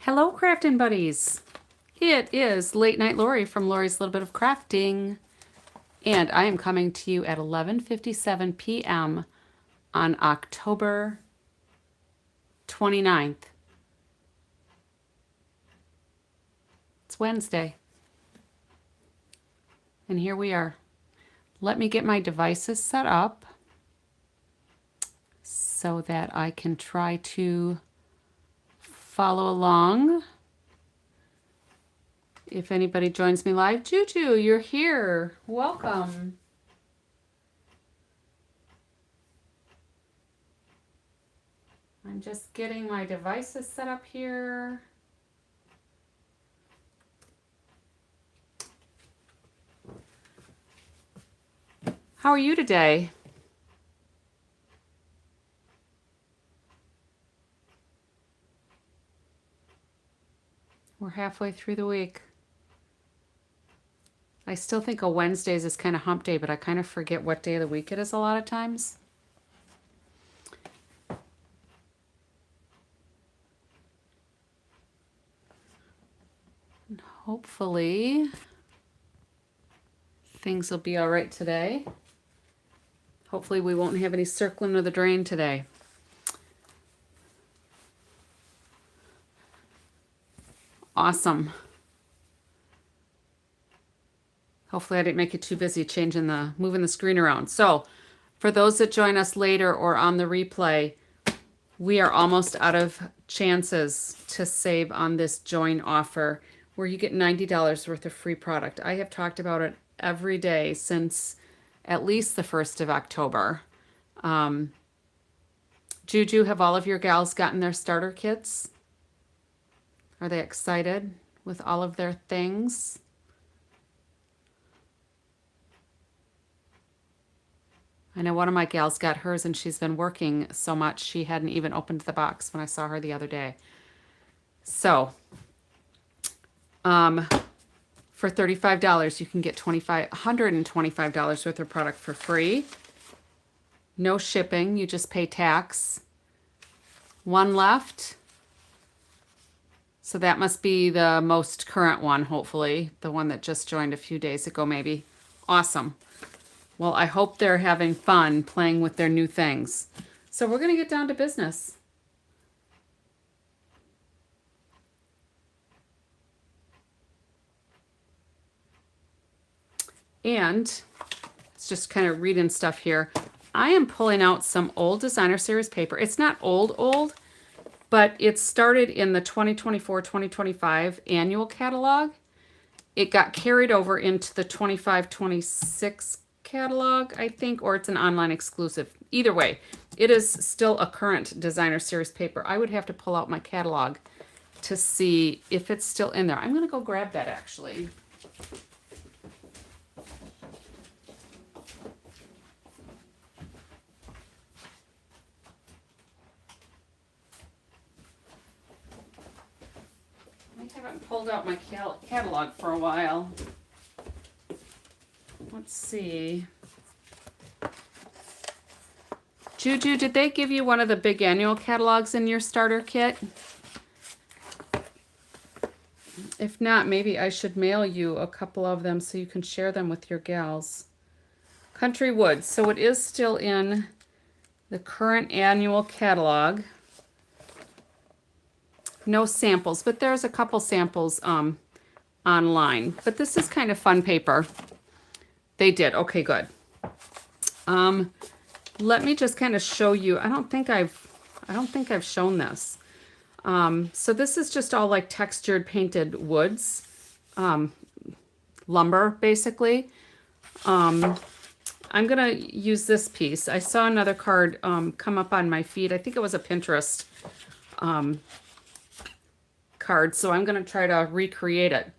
Hello, Craftin' buddies. It is Late Night Lori from Lori's Little Bit of Crafting, and I am coming to you at 11:57 p.m. on October 29th. It's Wednesday, and here we are. Let me get my devices set up so that I can try to follow along. If anybody joins me live, Juju, you're here. Welcome. I'm just getting my devices set up here. How are you today? We're halfway through the week. I still think of Wednesdays as kind of hump day, but I kind of forget what day of the week it is a lot of times. And hopefully things will be all right today. Hopefully we won't have any circling of the drain today. Awesome. Hopefully I didn't make it too busy moving the screen around. So for those that join us later or on the replay, we are almost out of chances to save on this join offer where you get $90 worth of free product. I have talked about it every day since at least the 1st of October. Juju, have all of your gals gotten their starter kits? Are they excited with all of their things? I know one of my gals got hers and she's been working so much she hadn't even opened the box when I saw her the other day. So, for $35, you can get $125 worth of product for free. No shipping, you just pay tax. One left. So that must be the most current one, hopefully. The one that just joined a few days ago, maybe. Awesome. Well, I hope they're having fun playing with their new things. So we're going to get down to business. And it's just kind of reading stuff here. I am pulling out some old designer series paper. It's not old, but it started in the 2024-2025 annual catalog. It got carried over into the 25-26 catalog, I think, or it's an online exclusive. Either way, it is still a current designer series paper. I would have to pull out my catalog to see if it's still in there. I'm going to go grab that actually. I haven't pulled out my catalog for a while. Let's see. Juju, did they give you one of the big annual catalogs in your starter kit? If not, maybe I should mail you a couple of them so you can share them with your gals. Country Woods. So it is still in the current annual catalog. No samples, but there's a couple samples online. But this is kind of fun paper. They did. Okay, good. Let me just kind of show you. I don't think I've shown this. So this is just all like textured painted woods, lumber basically. I'm gonna use this piece. I saw another card come up on my feed. I think it was a Pinterest card, so I'm gonna try to recreate it.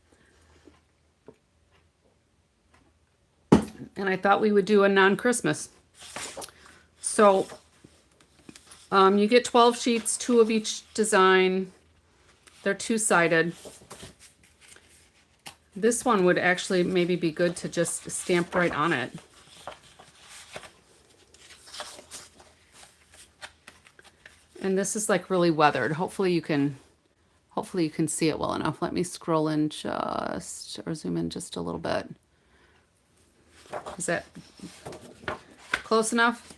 And I thought we would do a non-Christmas. So you get 12 sheets, 2 of each design. They're two-sided. This one would actually maybe be good to just stamp right on it. And this is like really weathered. Hopefully Hopefully you can see it well enough. Let me scroll in just, or zoom in just a little bit. Is that close enough?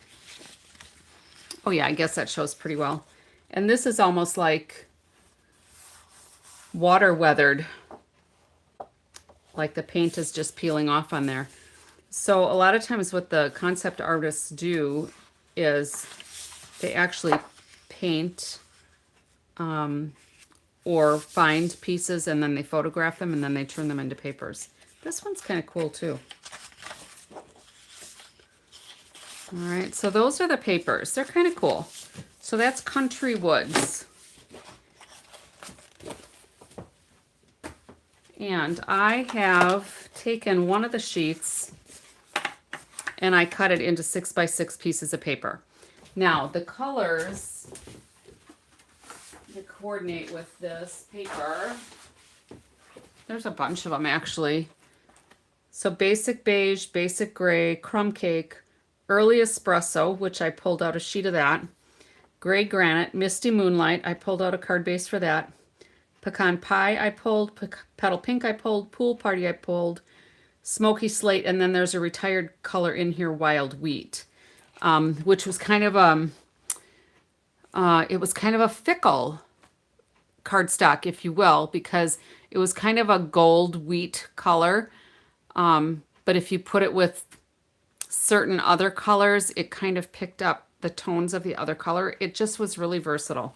Oh yeah, I guess that shows pretty well. And this is almost like water weathered, like the paint is just peeling off on there. So a lot of times what the concept artists do is they actually paint or find pieces and then they photograph them and then they turn them into papers. This one's kind of cool too. All right, so those are the papers. They're kind of cool. So that's Country Woods. And I have taken one of the sheets and I cut it into 6x6 pieces of paper. Now, the colors that coordinate with this paper, there's a bunch of them actually. So basic beige, basic gray, crumb cake, early espresso, which I pulled out a sheet of that, gray granite, misty moonlight, I pulled out a card base for that, pecan pie I pulled, petal pink I pulled, pool party I pulled, smoky slate, and then there's a retired color in here, wild wheat, which was kind of it was kind of a fickle cardstock, if you will, because it was kind of a gold wheat color. But if you put it with certain other colors, it kind of picked up the tones of the other color. It just was really versatile.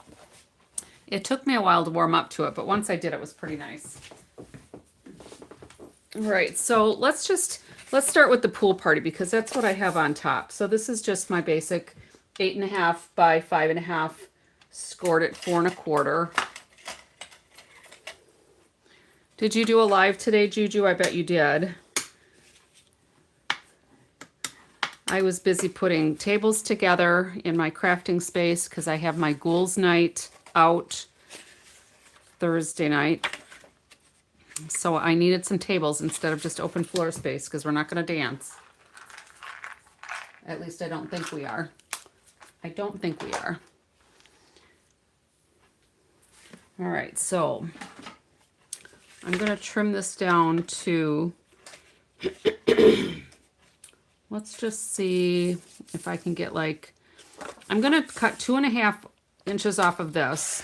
It took me a while to warm up to it, but once I did, it was pretty nice. All right, so let's start with the pool party because that's what I have on top. So this is just my basic 8.5 by 5.5, scored at 4 1/4. Did you do a live today, Juju? I bet you did. I was busy putting tables together in my crafting space because I have my ghouls night out Thursday night. So I needed some tables instead of just open floor space because we're not going to dance. At least I don't think we are. I don't think we are. All right, so I'm going to trim this down to, let's just see if I can get like, I'm going to cut 2.5 inches off of this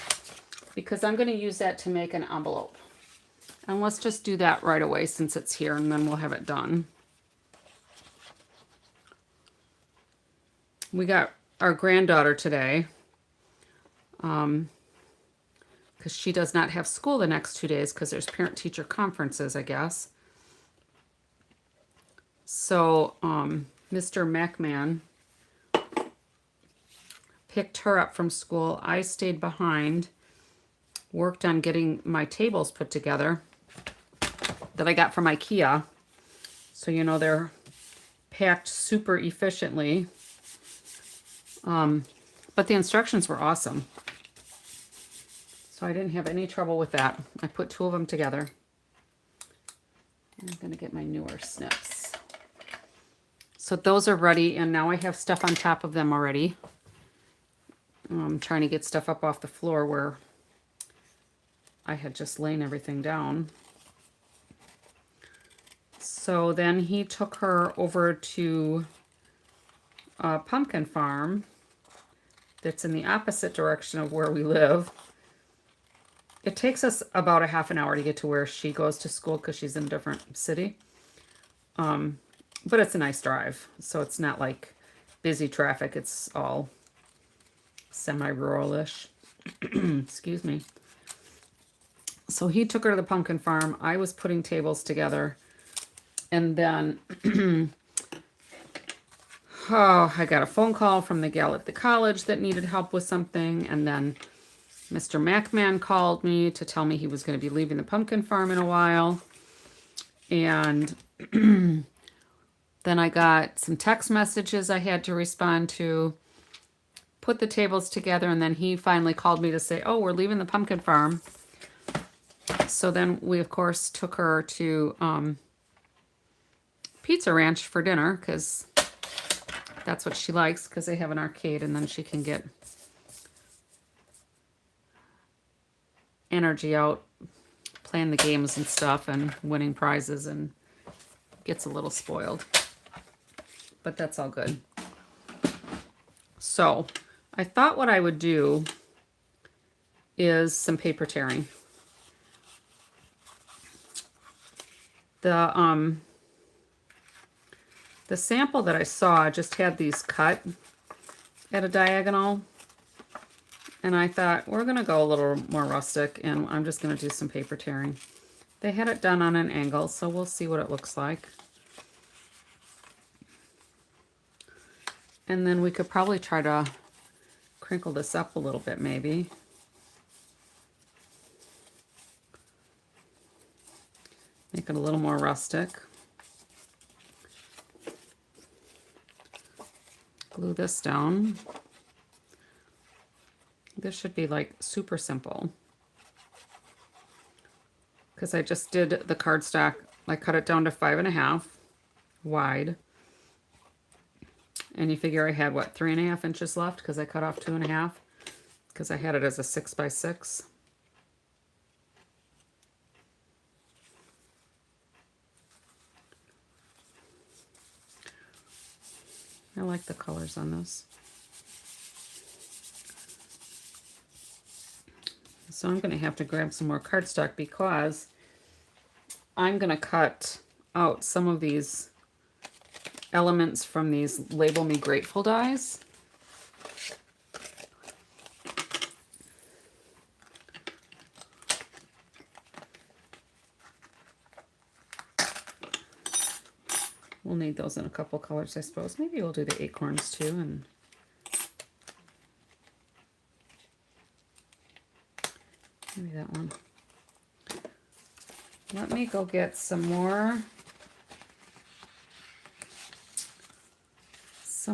because I'm going to use that to make an envelope. And let's just do that right away since it's here and then we'll have it done. We got our granddaughter today because she does not have school the next 2 days because there's parent-teacher conferences, I guess. So Mr. McMahon picked her up from school. I stayed behind, worked on getting my tables put together that I got from IKEA. So, you know, they're packed super efficiently. But the instructions were awesome. So I didn't have any trouble with that. I put 2 of them together. I'm going to get my newer snips. So those are ready, and now I have stuff on top of them already. I'm trying to get stuff up off the floor where I had just laid everything down. So then he took her over to a pumpkin farm that's in the opposite direction of where we live. It takes us about a half an hour to get to where she goes to school because she's in a different city. But it's a nice drive, so it's not like busy traffic. It's all semi-rural-ish. Excuse me. So he took her to the pumpkin farm. I was putting tables together. And then, I got a phone call from the gal at the college that needed help with something. And then Mr. McMahon called me to tell me he was going to be leaving the pumpkin farm in a while. And then I got some text messages I had to respond to, put the tables together, and then he finally called me to say, oh, we're leaving the pumpkin farm. So then we, of course, took her to Pizza Ranch for dinner because that's what she likes because they have an arcade and then she can get energy out playing the games and stuff and winning prizes and gets a little spoiled. But that's all good. So I thought what I would do is some paper tearing. The sample that I saw just had these cut at a diagonal, and I thought we're gonna go a little more rustic, and I'm just gonna do some paper tearing. They had it done on an angle, so we'll see what it looks like. And then we could probably try to crinkle this up a little bit, maybe. Make it a little more rustic. Glue this down. This should be like super simple. Because I just did the cardstock, I cut it down to 5.5 wide. And you figure I had, what, 3.5 inches left because I cut off 2.5 because I had it as a 6 by 6. I like the colors on this. So I'm going to have to grab some more cardstock because I'm going to cut out some of these elements from these Label Me Grateful dies. We'll need those in a couple colors, I suppose. Maybe we'll do the acorns too. And maybe that one. Let me go get some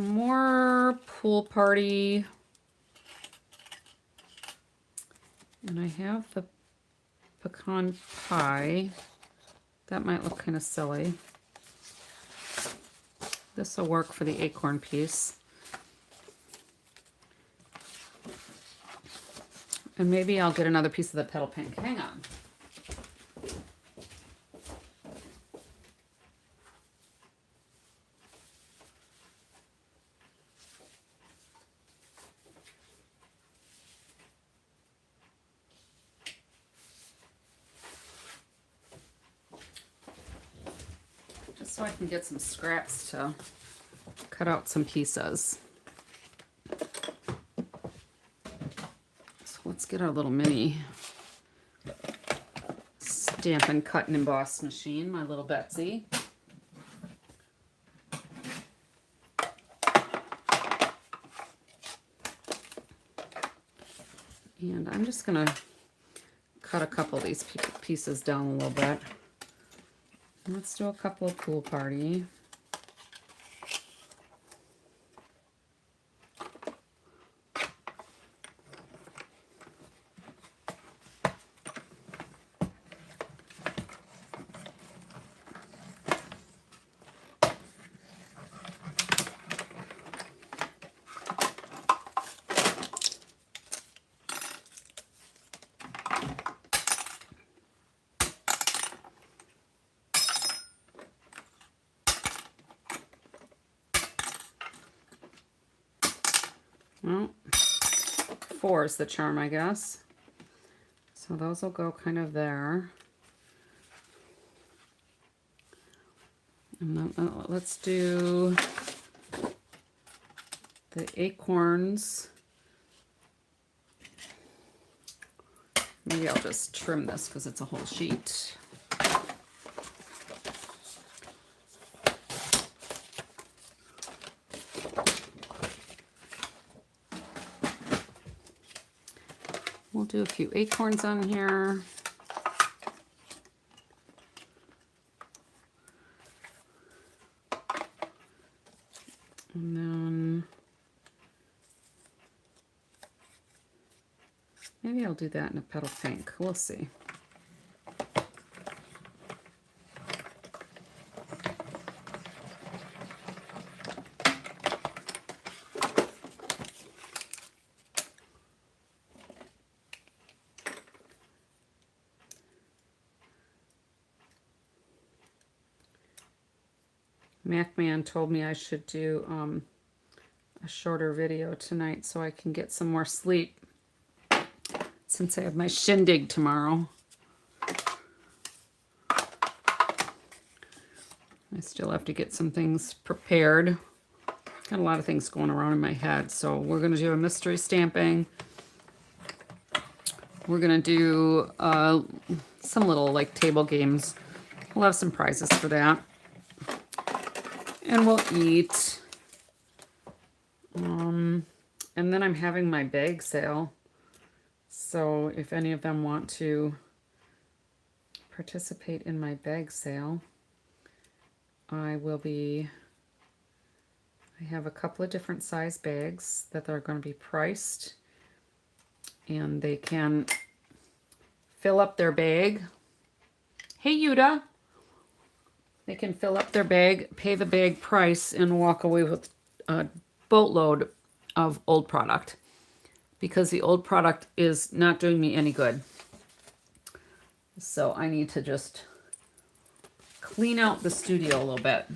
more pool party. And I have the pecan pie. That might look kind of silly. This will work for the acorn piece. And maybe I'll get another piece of the petal pink. Hang on. Just so I can get some scraps to cut out some pieces. So let's get our little mini Stampin' Cut and Emboss machine, my little Betsy. And I'm just going to cut a couple of these pieces down a little bit. Let's do a couple of pool party. Well, 4 is the charm, I guess. So those will go kind of there. And then let's do the acorns. Maybe I'll just trim this because it's a whole sheet. We'll do a few acorns on here. And then maybe I'll do that in a petal pink. We'll see. MacMan told me I should do a shorter video tonight so I can get some more sleep since I have my shindig tomorrow. I still have to get some things prepared. Got a lot of things going around in my head. So we're going to do a mystery stamping. We're going to do some little like table games. We'll have some prizes for that. And we'll eat. And then I'm having my bag sale. So if any of them want to participate in my bag sale, I have a couple of different size bags that are going to be priced, and they can fill up their bag. Hey, Yuda. They can fill up their bag, pay the bag price, and walk away with a boatload of old product, because the old product is not doing me any good. So I need to just clean out the studio a little bit.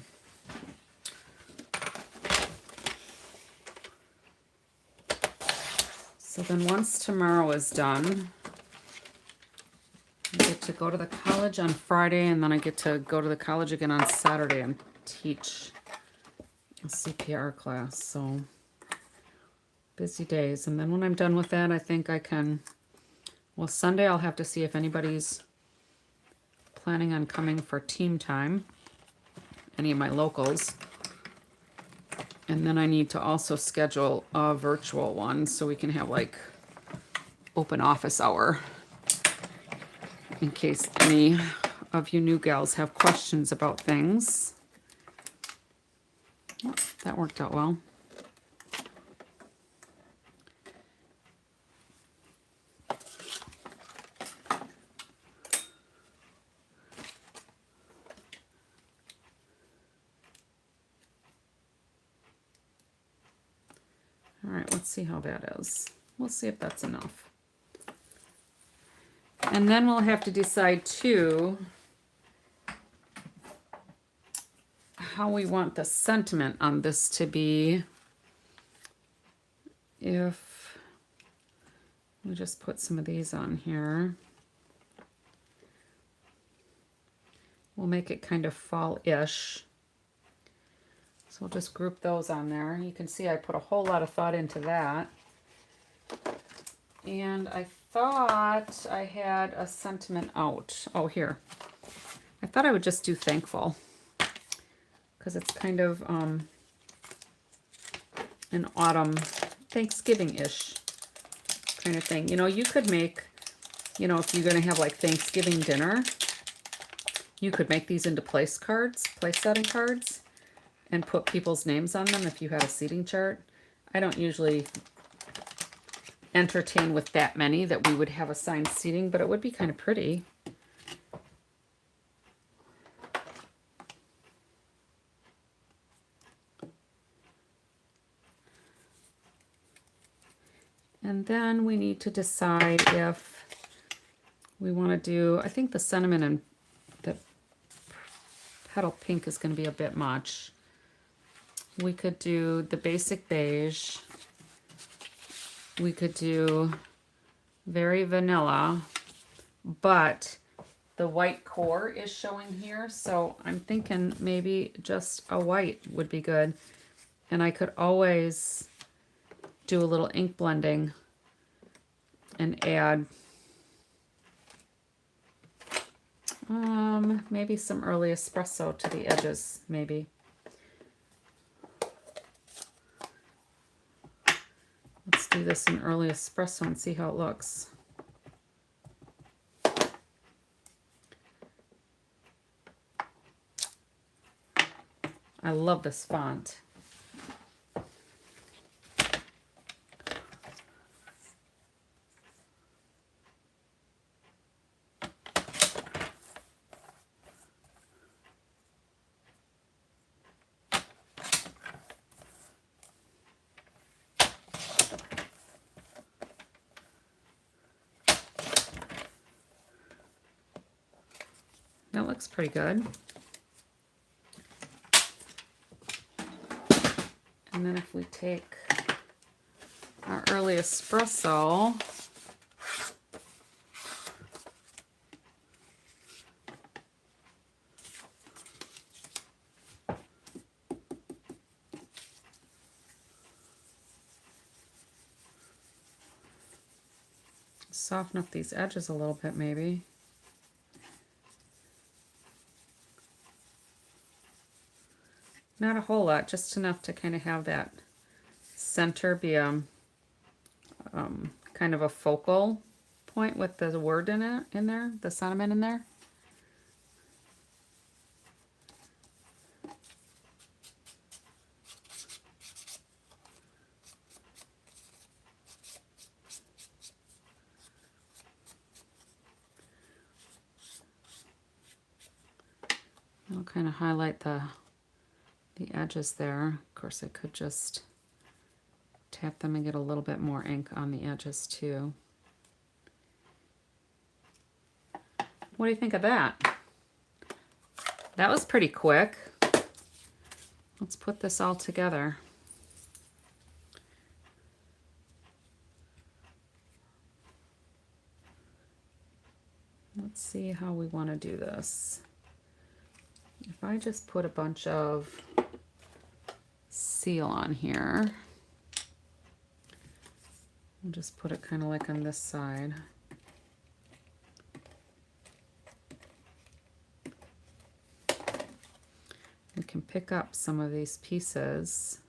So then once tomorrow is done, I get to go to the college on Friday, and then I get to go to the college again on Saturday and teach a CPR class. So busy days. And then when I'm done with that, I think I can, well, Sunday I'll have to see if anybody's planning on coming for team time, any of my locals. And then I need to also schedule a virtual one so we can have like open office hour in case any of you new gals have questions about things. Oh, that worked out well. All right, let's see how that is. We'll see if that's enough. And then we'll have to decide too how we want the sentiment on this to be. If we just put some of these on here, we'll make it kind of fall-ish. So we'll just group those on there. You can see I put a whole lot of thought into that. And I thought I had a sentiment out. Oh, here. I thought I would just do thankful, because it's kind of an autumn Thanksgiving-ish kind of thing. You know, you could make, you know, if you're going to have like Thanksgiving dinner, you could make these into place cards, place setting cards, and put people's names on them if you had a seating chart. I don't usually entertain with that many that we would have assigned seating, but it would be kind of pretty. And then we need to decide if we want to do, I think the sentiment and the petal pink is going to be a bit much. We could do the basic beige. We could do very vanilla, but the white core is showing here, so I'm thinking maybe just a white would be good. And I could always do a little ink blending and add maybe some early espresso to the edges, maybe. Let's do this in early espresso and see how it looks. I love this font. That looks pretty good. And then if we take our early espresso, soften up these edges a little bit maybe. Not a whole lot, just enough to kind of have that center be a kind of a focal point with the word in it, in there, the sentiment in there. I'll kind of highlight the edges there. Of course, I could just tap them and get a little bit more ink on the edges too. What do you think of that? That was pretty quick. Let's put this all together. Let's see how we want to do this. If I just put a bunch of seal on here, I'll just put it kind of like on this side. We can pick up some of these pieces.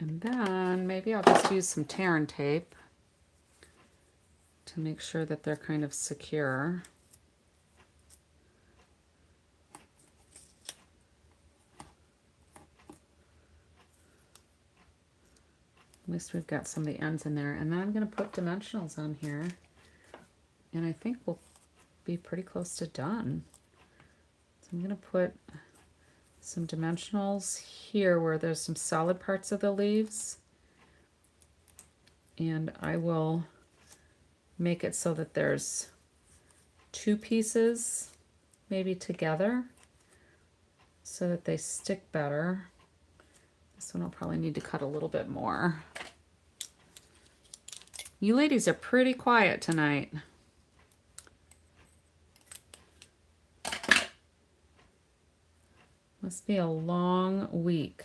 And then maybe I'll just use some tear and tape to make sure that they're kind of secure. At least we've got some of the ends in there. And then I'm going to put dimensionals on here. And I think we'll be pretty close to done. So I'm going to put some dimensionals here where there's some solid parts of the leaves. And I will make it so that there's two pieces maybe together so that they stick better. This one I'll probably need to cut a little bit more. You ladies are pretty quiet tonight. Must be a long week.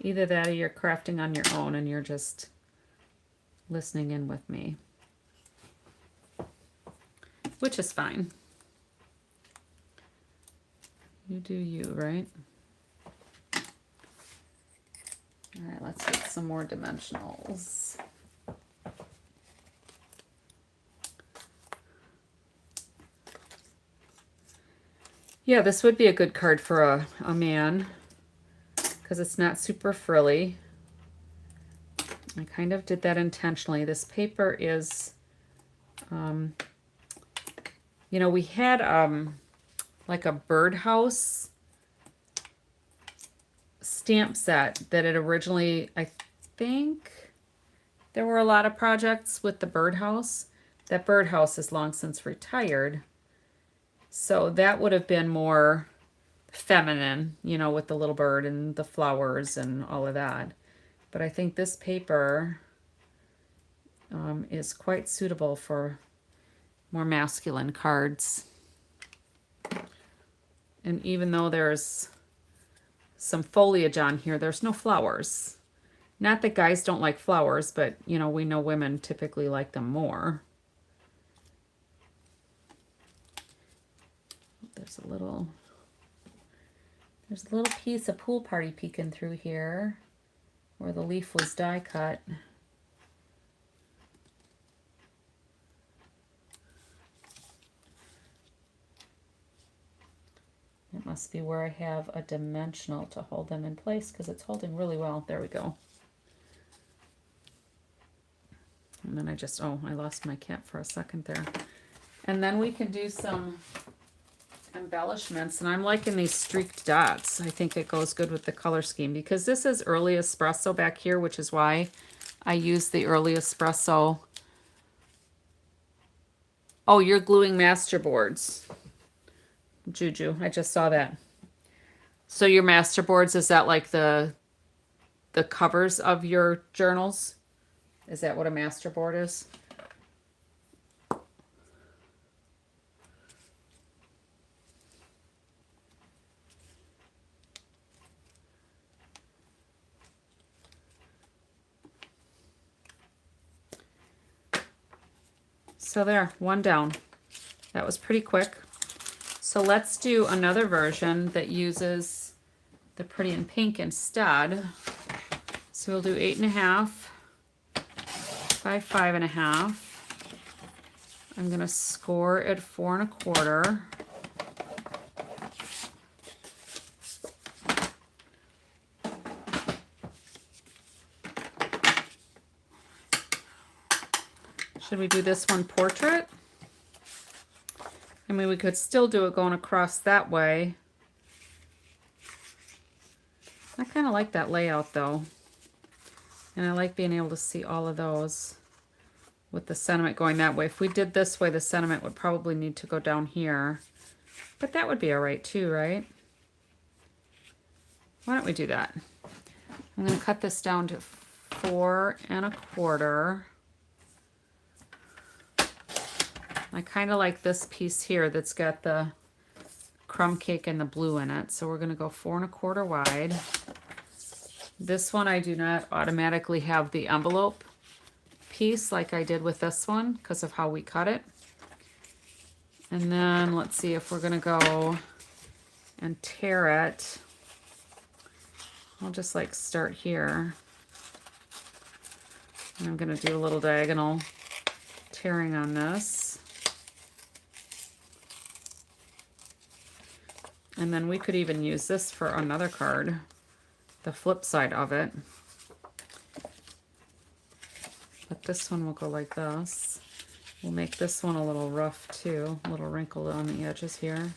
Either that or you're crafting on your own and you're just listening in with me, which is fine. You do you, right? All right, let's get some more dimensionals. Yeah, this would be a good card for a man because it's not super frilly. I kind of did that intentionally. This paper is, you know, we had like a birdhouse stamp set that it originally, I think there were a lot of projects with the birdhouse. That birdhouse is long since retired. So that would have been more feminine, you know, with the little bird and the flowers and all of that. But I think this paper is quite suitable for more masculine cards. And even though there's some foliage on here, there's no flowers. Not that guys don't like flowers, but, you know, we know women typically like them more. There's a little There's a little piece of pool party peeking through here where the leaf was die cut. It must be where I have a dimensional to hold them in place because it's holding really well. There we go. And then I lost my cap for a second there. And then we can do some embellishments, and I'm liking these streaked dots. I think it goes good with the color scheme because this is early espresso back here, which is why I use the early espresso. Oh, you're gluing masterboards. Juju, I just saw that. So your masterboards, is that like the covers of your journals? Is that what a masterboard is? So there, one down. That was pretty quick. So let's do another version that uses the pretty in pink instead. So we'll do 8.5 by 5.5. I'm gonna score at 4.25. Should we do this one portrait? I mean, we could still do it going across that way. I kind of like that layout though. And I like being able to see all of those with the sentiment going that way. If we did this way, the sentiment would probably need to go down here. But that would be all right too, right? Why don't we do that? I'm going to cut this down to 4.25. I kind of like this piece here that's got the crumb cake and the blue in it. So we're going to go 4.25 wide. This one I do not automatically have the envelope piece like I did with this one because of how we cut it. And then let's see if we're going to go and tear it. I'll just like start here. And I'm going to do a little diagonal tearing on this. And then we could even use this for another card, the flip side of it. But this one will go like this. We'll make this one a little rough too, a little wrinkled on the edges here.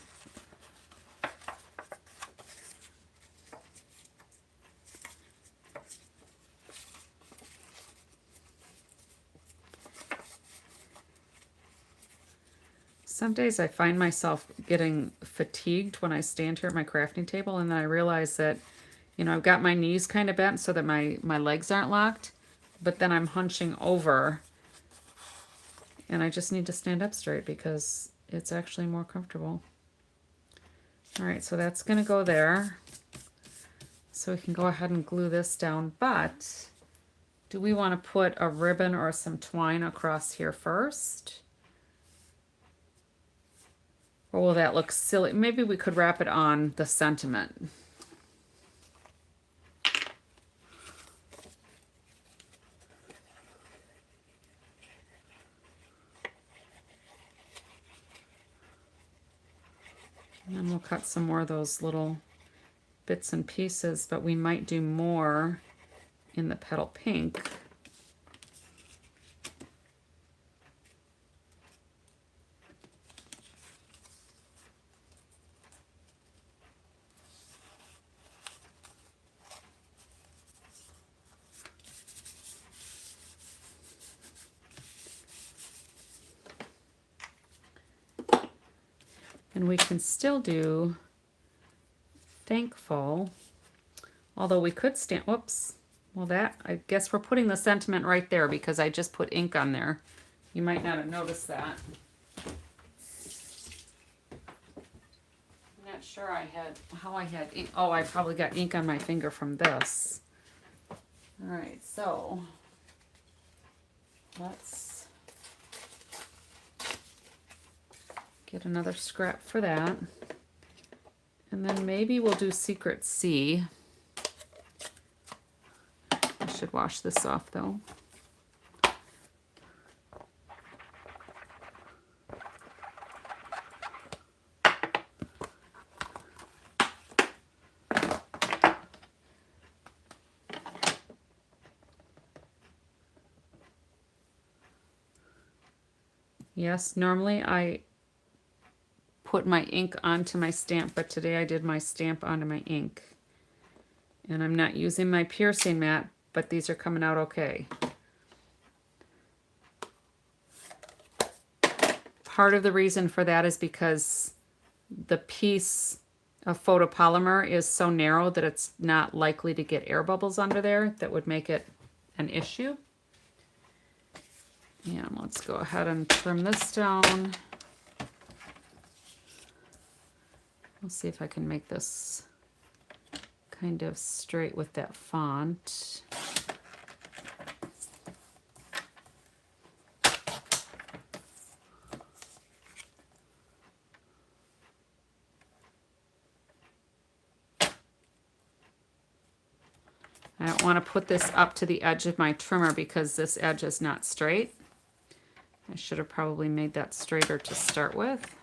Some days I find myself getting fatigued when I stand here at my crafting table, and then I realize that, you know, I've got my knees kind of bent so that my legs aren't locked, but then I'm hunching over, and I just need to stand up straight because it's actually more comfortable. All right, so that's going to go there. So we can go ahead and glue this down, but do we want to put a ribbon or some twine across here first? Or will that look silly? Maybe we could wrap it on the sentiment. And then we'll cut some more of those little bits and pieces, but we might do more in the petal pink. And we can still do thankful, although we could stand, whoops, well that, I guess we're putting the sentiment right there because I just put ink on there. You might not have noticed that. I'm not sure how I had ink. Oh, I probably got ink on my finger from this. All right, so let's get another scrap for that. And then maybe we'll do Secret C. I should wash this off though. Yes, normally I put my ink onto my stamp, but today I did my stamp onto my ink. And I'm not using my piercing mat, but these are coming out okay. Part of the reason for that is because the piece of photopolymer is so narrow that it's not likely to get air bubbles under there that would make it an issue. And let's go ahead and trim this down. We'll see if I can make this kind of straight with that font. I don't want to put this up to the edge of my trimmer because this edge is not straight. I should have probably made that straighter to start with,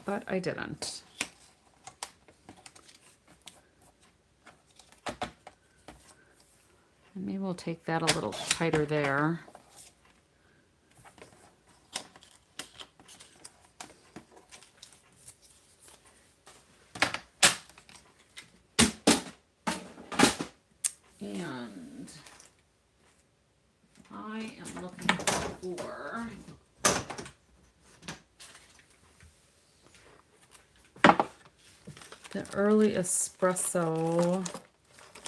but I didn't. And maybe we'll take that a little tighter there. And I am looking for the early espresso.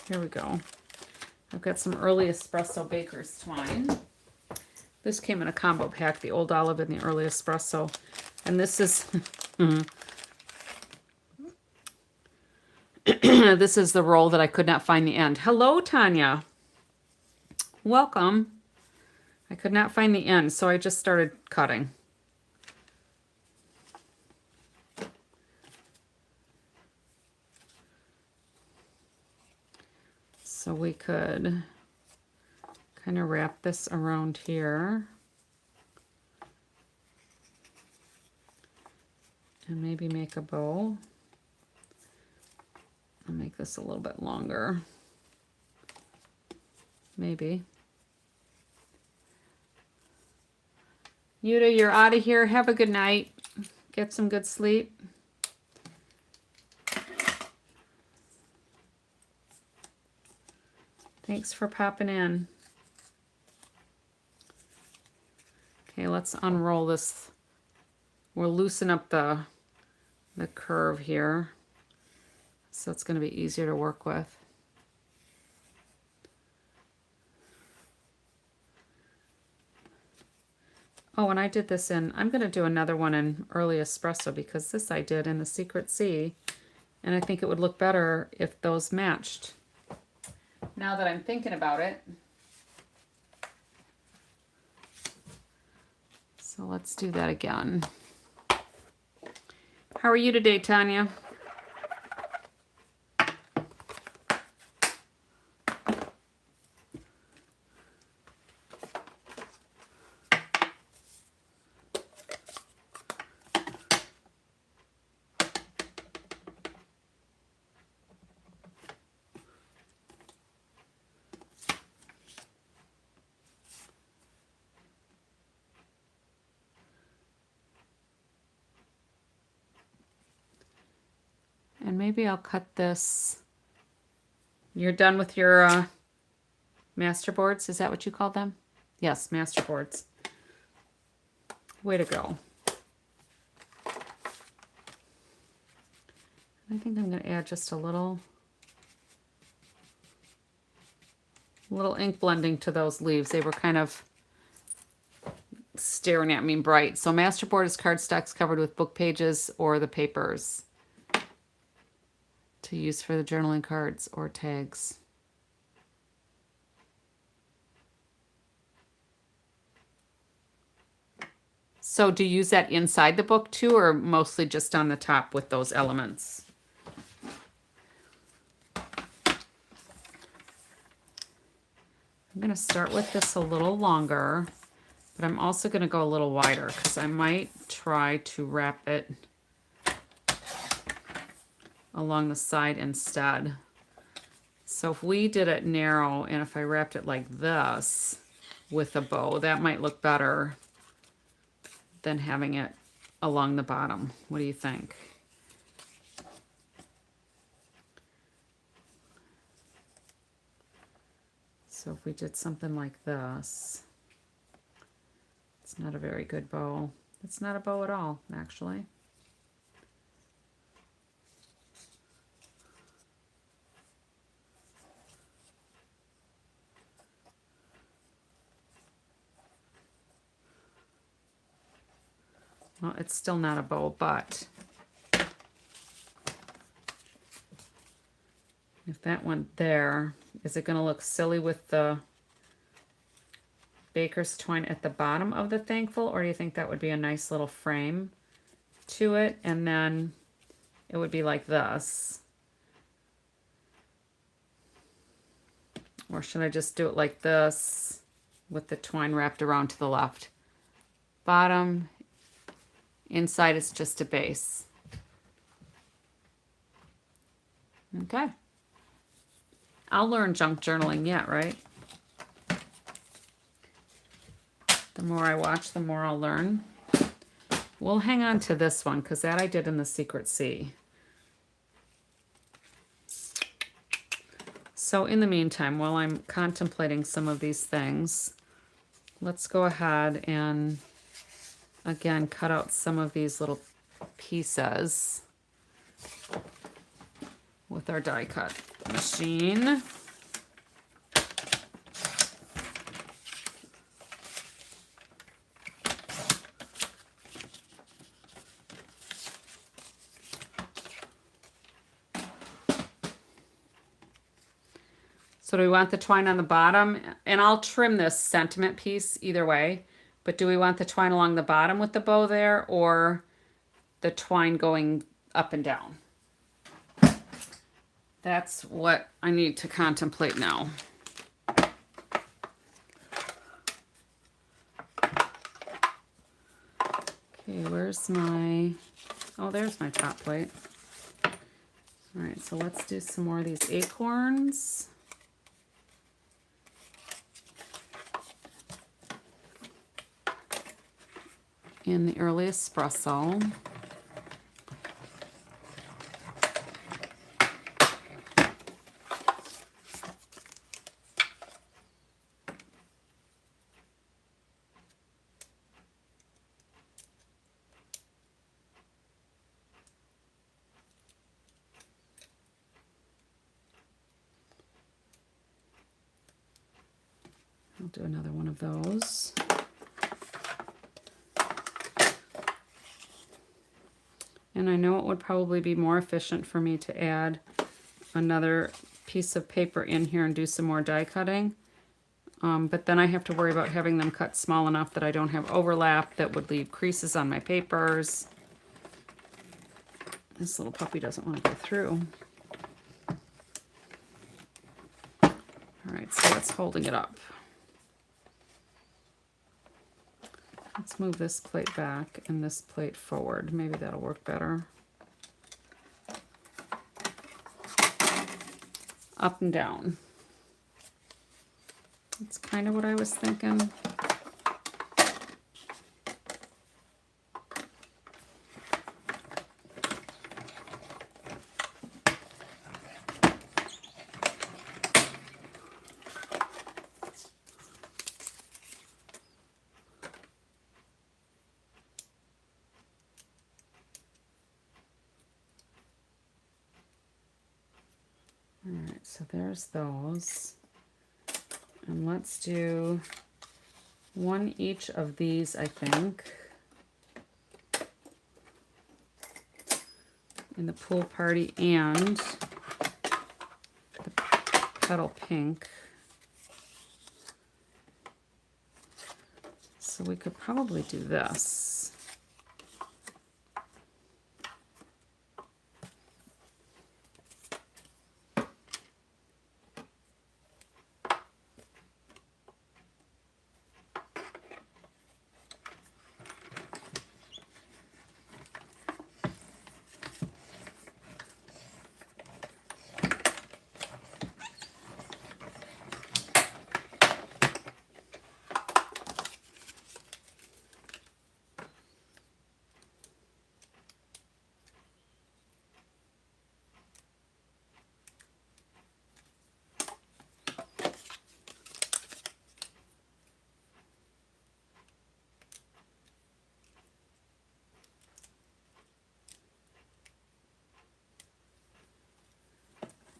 Here we go. I've got some early espresso baker's twine. This came in a combo pack, the old olive and the early espresso. And this is this is the roll that I could not find the end. Hello, Tanya. Welcome. I could not find the end, so I just started cutting. So we could kind of wrap this around here. And maybe make a bow. I'll make this a little bit longer. Maybe. Yuta, you're out of here. Have a good night. Get some good sleep. Thanks for popping in. Okay, let's unroll this. We'll loosen up the curve here, so it's going to be easier to work with. Oh, and I did this in, I'm going to do another one in early espresso because this I did in the Secret C, and I think it would look better if those matched. Now that I'm thinking about it. So let's do that again. How are you today, Tanya? And maybe I'll cut this. You're done with your master boards? Is that what you call them? Yes, master boards. Way to go. I think I'm going to add just a little ink blending to those leaves. They were kind of staring at me bright. So masterboard is cardstocks covered with book pages or the papers to use for the journaling cards or tags. So do you use that inside the book too, or mostly just on the top with those elements? to start with this a little longer, but I'm also going to go a little wider because I might try to wrap it along the side instead. So if we did it narrow and if I wrapped it like this with a bow, that might look better than having it along the bottom. What do you think? So if we did something like this, it's not a very good bow. It's not a bow at all, actually. Well, it's still not a bow, but if that went there, is it going to look silly with the baker's twine at the bottom of the thankful, or do you think that would be a nice little frame to it? And then it would be like this. Or should I just do it like this with the twine wrapped around to the left? Bottom, inside it's just a base. Okay. I'll learn junk journaling yet, right? The more I watch, the more I'll learn. We'll hang on to this one because that I did in the Secret Sea. So in the meantime, while I'm contemplating some of these things, let's go ahead and again cut out some of these little pieces with our die cut machine. So do we want the twine on the bottom? And I'll trim this sentiment piece either way, but do we want the twine along the bottom with the bow there, or the twine going up and down? That's what I need to contemplate now. Okay, where's my, oh, there's my top plate. All right, so let's do some more of these acorns. In the early espresso. I'll do another one of those. And I know it would probably be more efficient for me to add another piece of paper in here and do some more die cutting. But then I have to worry about having them cut small enough that I don't have overlap that would leave creases on my papers. This little puppy doesn't want to go through. All right, so that's holding it up. Let's move this plate back and this plate forward. Maybe that'll work better. Up and down. That's kind of what I was thinking. Alright, so there's those. And let's do one each of these, I think. In the pool party and the petal pink. So we could probably do this.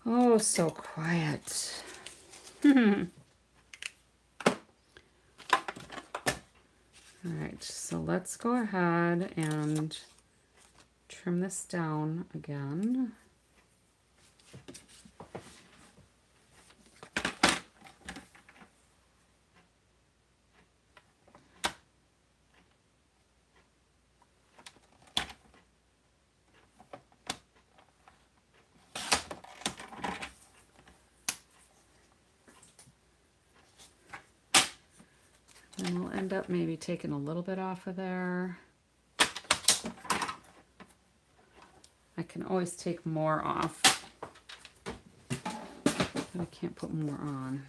Oh, so quiet. All right, so let's go ahead and trim this down again. And we'll end up maybe taking a little bit off of there. I can always take more off, but I can't put more on.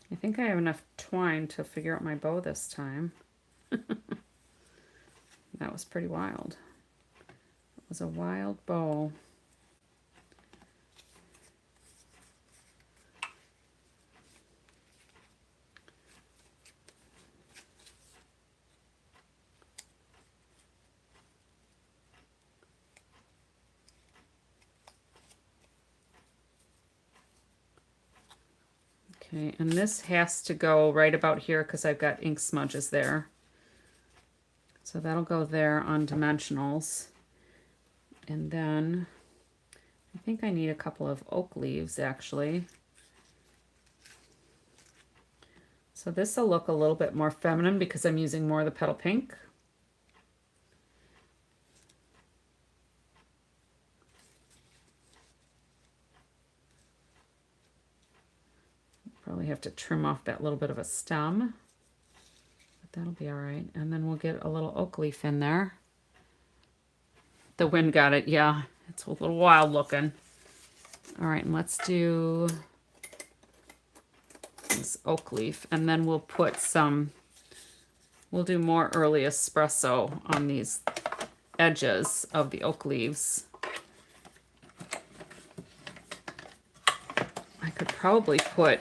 I think I have enough twine to figure out my bow this time. That was pretty wild. It was a wild bow. Okay, and this has to go right about here because I've got ink smudges there. So that'll go there on dimensionals. And then I think I need a couple of oak leaves actually. So this will look a little bit more feminine because I'm using more of the petal pink. Probably have to trim off that little bit of a stem, but that'll be all right. And then we'll get a little oak leaf in there. The wind got it, yeah. It's a little wild looking. All right, and let's do this oak leaf, and then we'll put some, we'll do more early espresso on these edges of the oak leaves. I could probably put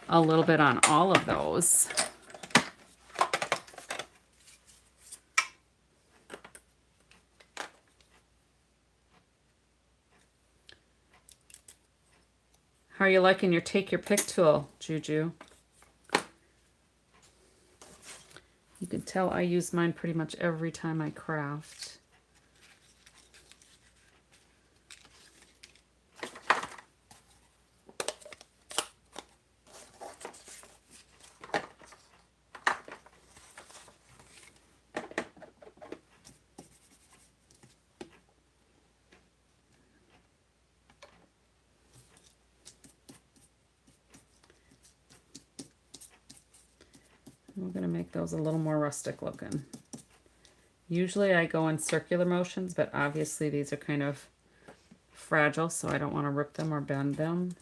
a little bit on all of those. How are you liking your take your pick tool, Juju? You can tell I use mine pretty much every time I craft. We're going to make those a little more rustic looking. Usually I go in circular motions, but obviously these are kind of fragile, so I don't want to rip them or bend them.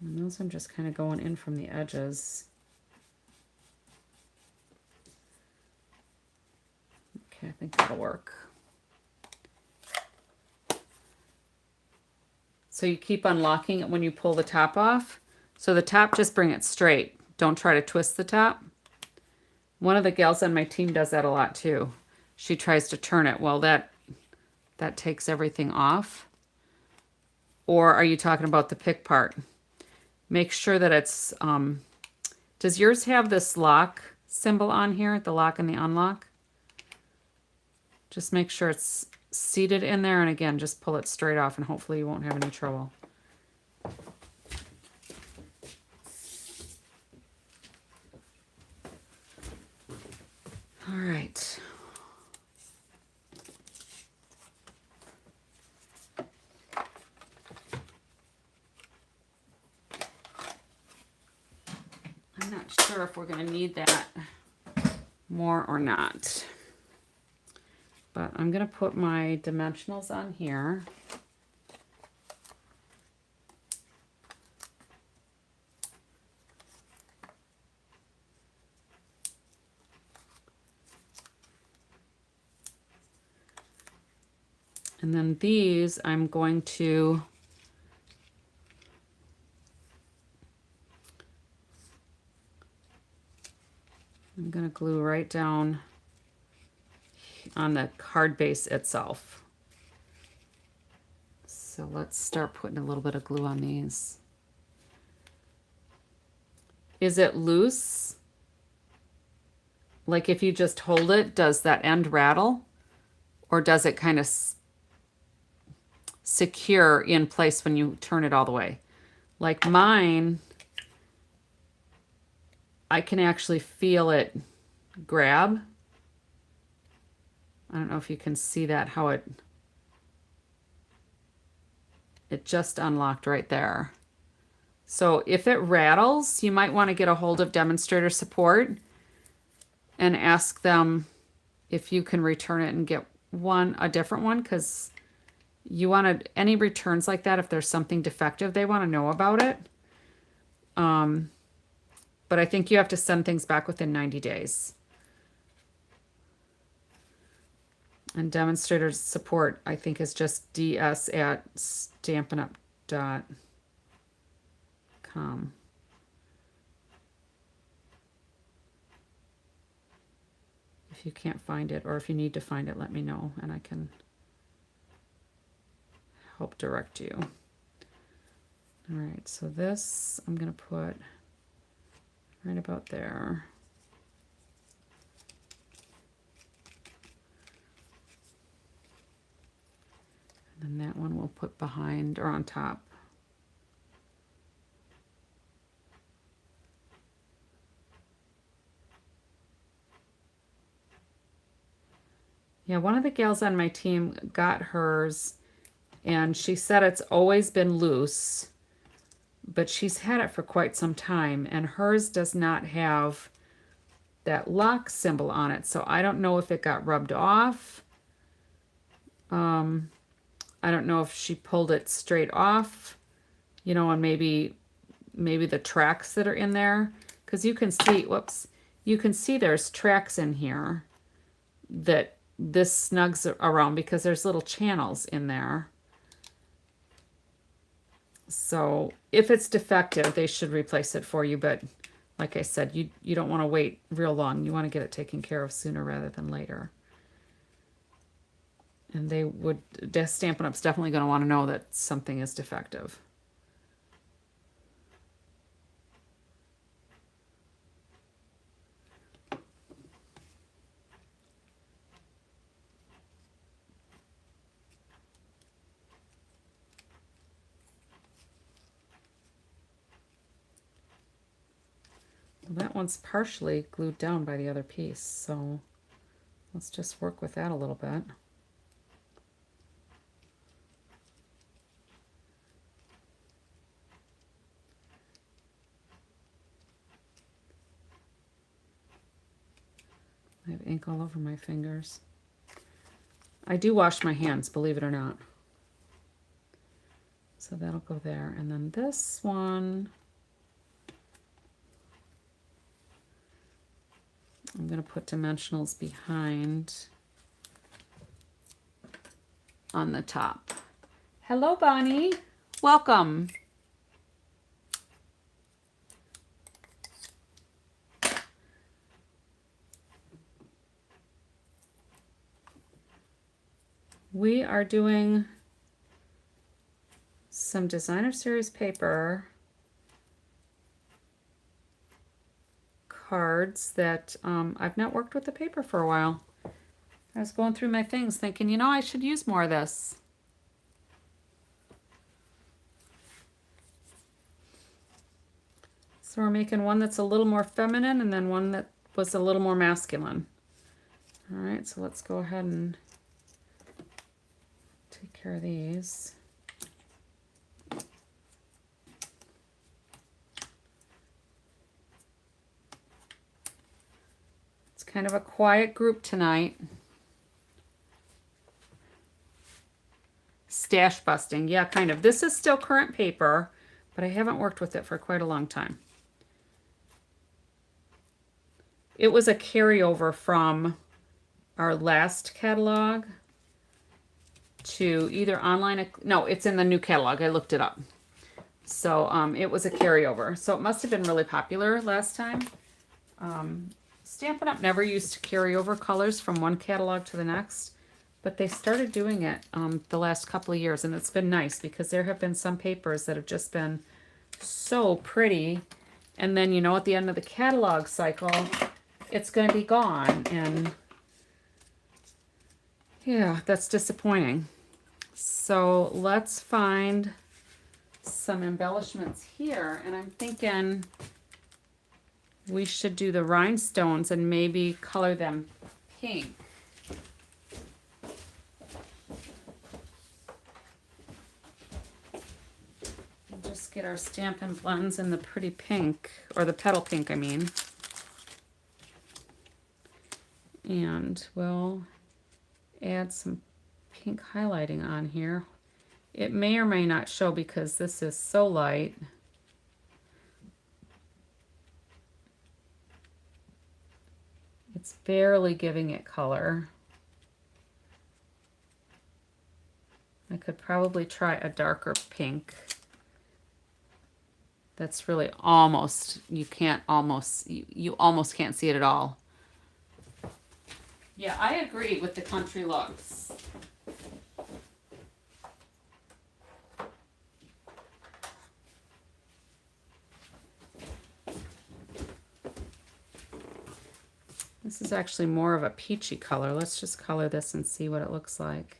And those I'm just kind of going in from the edges. Okay, I think that'll work. So you keep unlocking it when you pull the top off. So the top, just bring it straight. Don't try to twist the top. One of the gals on my team does that a lot too. She tries to turn it. Well, that takes everything off. Or are you talking about the pick part? Make sure that it's, does yours have this lock symbol on here, the lock and the unlock? Just make sure it's seated in there, and again, just pull it straight off and hopefully you won't have any trouble. All right. sure if we're going to need that more or not. But I'm going to put my dimensionals on here. And then these I'm going to glue right down on the card base itself. So let's start putting a little bit of glue on these. Is it loose? Like if you just hold it, does that end rattle? Or does it kind of secure in place when you turn it all the way? Like mine, I can actually feel it grab. I don't know if you can see that, how it just unlocked right there. So if it rattles, you might want to get a hold of demonstrator support and ask them if you can return it and get a different one, because you want any returns like that, if there's something defective, they want to know about it. But I think you have to send things back within 90 days. And demonstrator support, I think, is just ds@stampinup.com. If you can't find it, or if you need to find it, let me know and I can help direct you. All right, so this I'm going to put right about there. And then that one we'll put behind or on top. Yeah, one of the gals on my team got hers, and she said it's always been loose, but she's had it for quite some time, and hers does not have that lock symbol on it, so I don't know if it got rubbed off. I don't know if she pulled it straight off, you know, and maybe the tracks that are in there, because you can see, whoops, you can see there's tracks in here that this snugs around because there's little channels in there. So if it's defective, they should replace it for you, but like I said, you don't want to wait real long. You want to get it taken care of sooner rather than later. And they would, Stampin' Up's definitely going to want to know that something is defective. Well, that one's partially glued down by the other piece, so let's just work with that a little bit. I have ink all over my fingers. I do wash my hands, believe it or not. So that'll go there. And then this one, I'm going to put dimensionals behind on the top. Hello, Bonnie. Welcome. We are doing some designer series paper cards that I've not worked with the paper for a while. I was going through my things thinking, you know, I should use more of this. So we're making one that's a little more feminine and then one that was a little more masculine. All right, so let's go ahead and take care of these. Kind of a quiet group tonight. Stash busting. Yeah, kind of. This is still current paper, but I haven't worked with it for quite a long time. It was a carryover from our last catalog to either online. No, it's in the new catalog. I looked it up. So it was a carryover. So it must have been really popular last time. Stampin' Up! Never used to carry over colors from one catalog to the next, but they started doing it the last couple of years, and it's been nice because there have been some papers that have just been so pretty, and then, you know, at the end of the catalog cycle, it's going to be gone, and yeah, that's disappointing. So let's find some embellishments here, and I'm thinking we should do the rhinestones and maybe color them pink. Just get our Stampin' Blends in the pretty pink, or the petal pink, I mean. And we'll add some pink highlighting on here. It may or may not show because this is so light. It's barely giving it color. I could probably try a darker pink. That's really almost, you almost can't see it at all. Yeah, I agree with the country looks. This is actually more of a peachy color. Let's just color this and see what it looks like.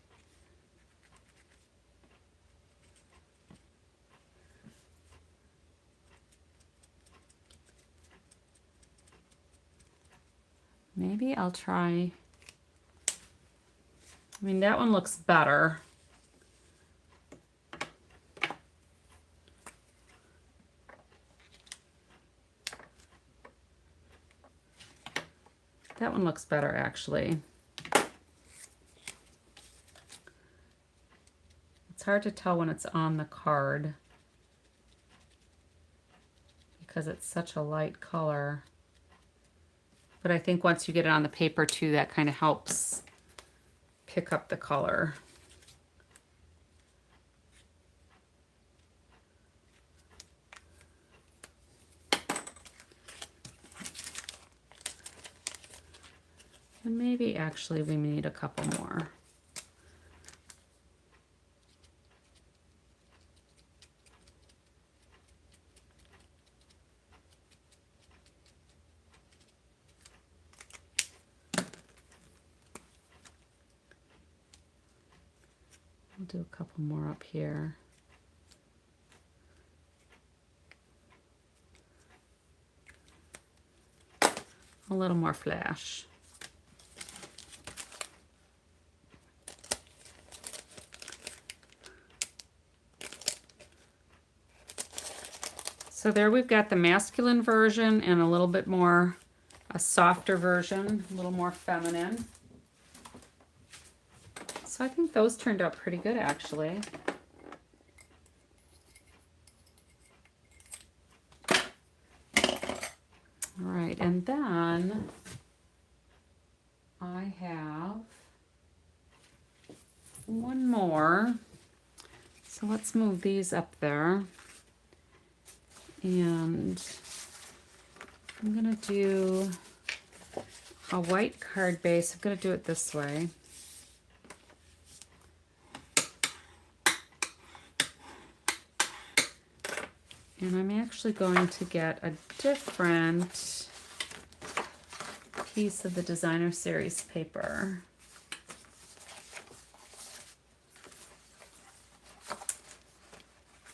Maybe I'll try, I mean, that one looks better. That one looks better, actually. It's hard to tell when it's on the card because it's such a light color. But I think once you get it on the paper too, that kind of helps pick up the color. And maybe actually we need a couple more. I'll do a couple more up here. A little more flash. So there we've got the masculine version and a little bit more, a softer version, a little more feminine. So I think those turned out pretty good, actually. All right, and then I have one more. So let's move these up there. And I'm gonna do a white card base. I'm gonna do it this way. And I'm actually going to get a different piece of the designer series paper.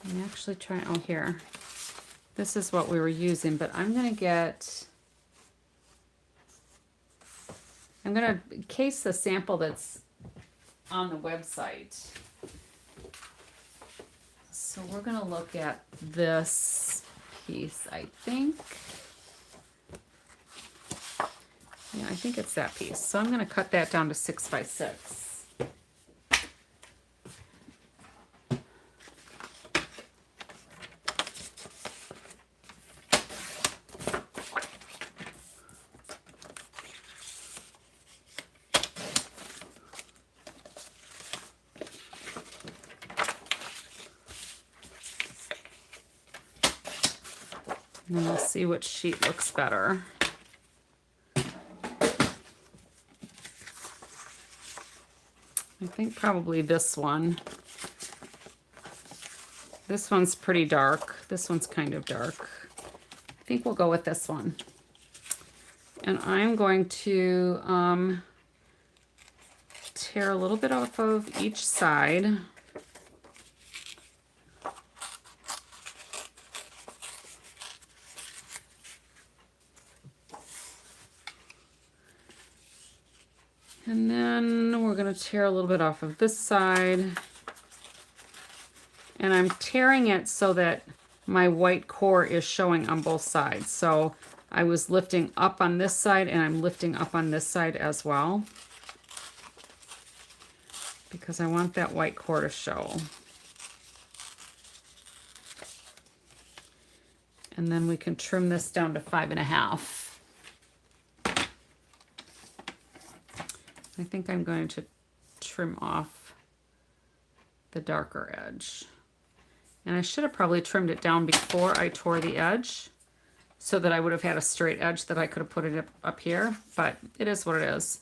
I'm actually trying, oh here. This is what we were using, but I'm going to case the sample that's on the website. So we're going to look at this piece, I think. Yeah, I think it's that piece. So I'm going to cut that down to 6 by 6. And then we'll see which sheet looks better. I think probably this one. This one's pretty dark. This one's kind of dark. I think we'll go with this one. And I'm going to tear a little bit off of each side. And then we're going to tear a little bit off of this side. And I'm tearing it so that my white core is showing on both sides. So I was lifting up on this side and I'm lifting up on this side as well, because I want that white core to show. And then we can trim this down to 5.5. I think I'm going to trim off the darker edge. And I should have probably trimmed it down before I tore the edge so that I would have had a straight edge that I could have put it up here, but it is what it is.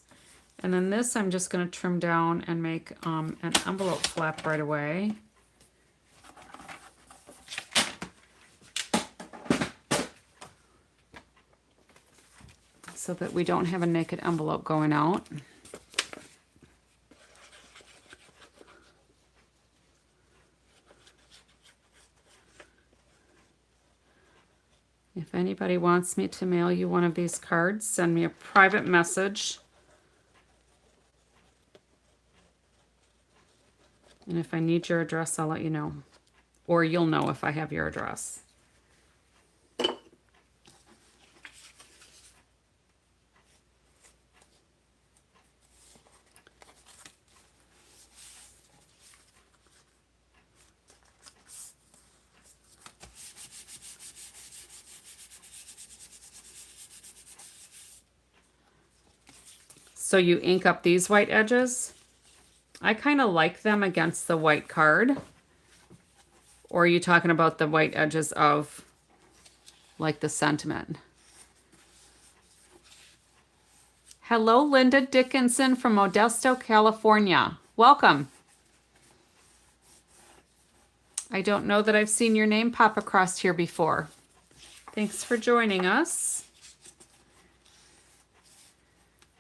And then this I'm just going to trim down and make an envelope flap right away. So that we don't have a naked envelope going out. If anybody wants me to mail you one of these cards, send me a private message. And if I need your address, I'll let you know. Or you'll know if I have your address. So you ink up these white edges. I kind of like them against the white card. Or are you talking about the white edges of like the sentiment? Hello, Linda Dickinson from Modesto, California. Welcome. I don't know that I've seen your name pop across here before. Thanks for joining us.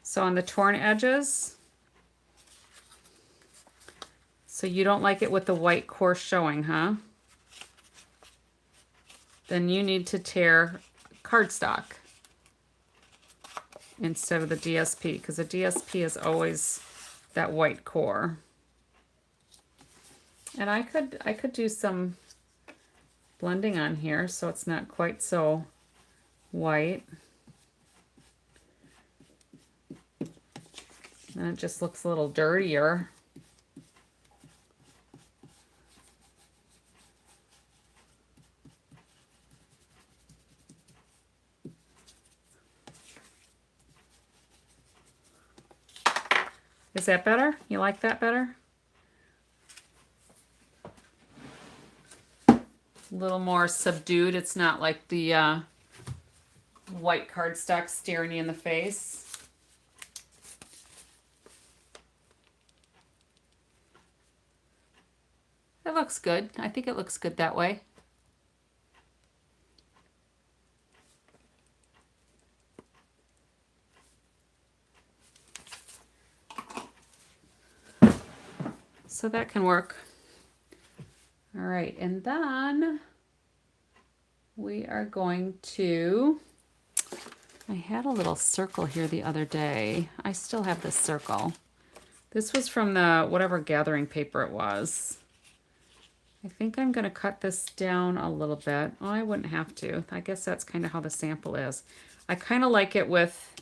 So on the torn edges, so you don't like it with the white core showing, huh? Then you need to tear cardstock instead of the DSP, because the DSP is always that white core. And I could do some blending on here so it's not quite so white. And it just looks a little dirtier. Is that better? You like that better? A little more subdued. It's not like the white cardstock staring you in the face. It looks good. I think it looks good that way. So that can work. All right, and then we are going to, I had a little circle here the other day. I still have this circle. This was from the whatever gathering paper it was. I think I'm going to cut this down a little bit. Oh, I wouldn't have to. I guess that's kind of how the sample is. I kind of like it with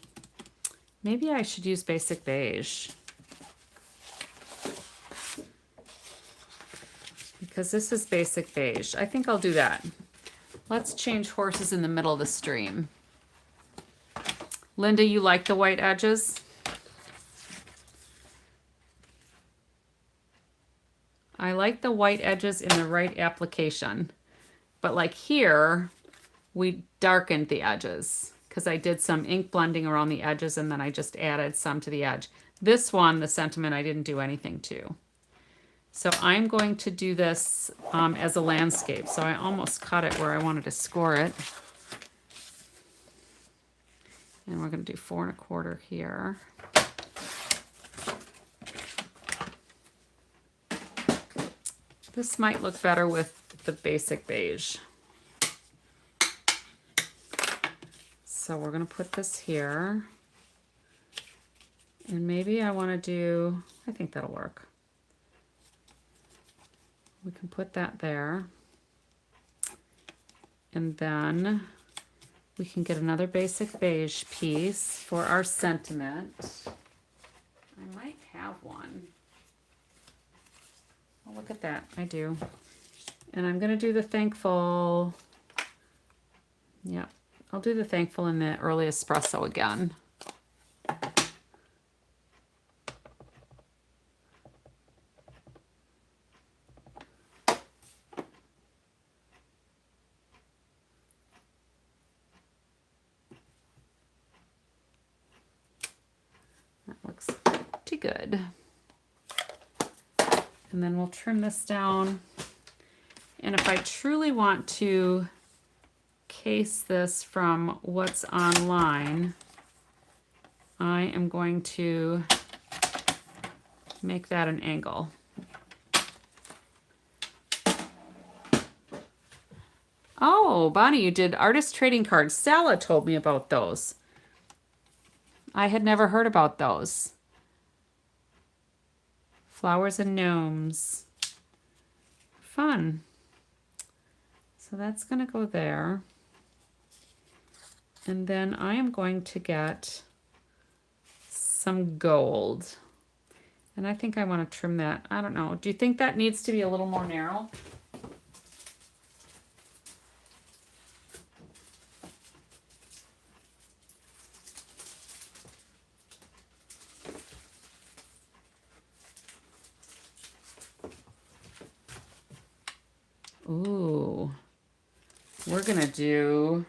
Maybe I should use basic beige. Because this is basic beige. I think I'll do that. Let's change horses in the middle of the stream. Linda, you like the white edges? I like the white edges in the right application. But like here, we darkened the edges because I did some ink blending around the edges and then I just added some to the edge. This one, the sentiment, I didn't do anything to. So I'm going to do this as a landscape. So I almost cut it where I wanted to score it. And we're going to do 4 1/4 here. This might look better with the basic beige. So we're going to put this here. And maybe I want to do, I think that'll work. We can put that there. And then we can get another basic beige piece for our sentiment. I might have one. Oh, look at that, I do. And I'm gonna do the thankful. Yeah, I'll do the thankful in the early espresso again. That looks pretty good. And then we'll trim this down. And if I truly want to case this from what's online, I am going to make that an angle. Oh, Bonnie, you did artist trading cards. Sala told me about those. I had never heard about those. Flowers and gnomes. Fun. So that's going to go there. And then I am going to get some gold. And I think I want to trim that. I don't know. Do you think that needs to be a little more narrow? Ooh, we're gonna do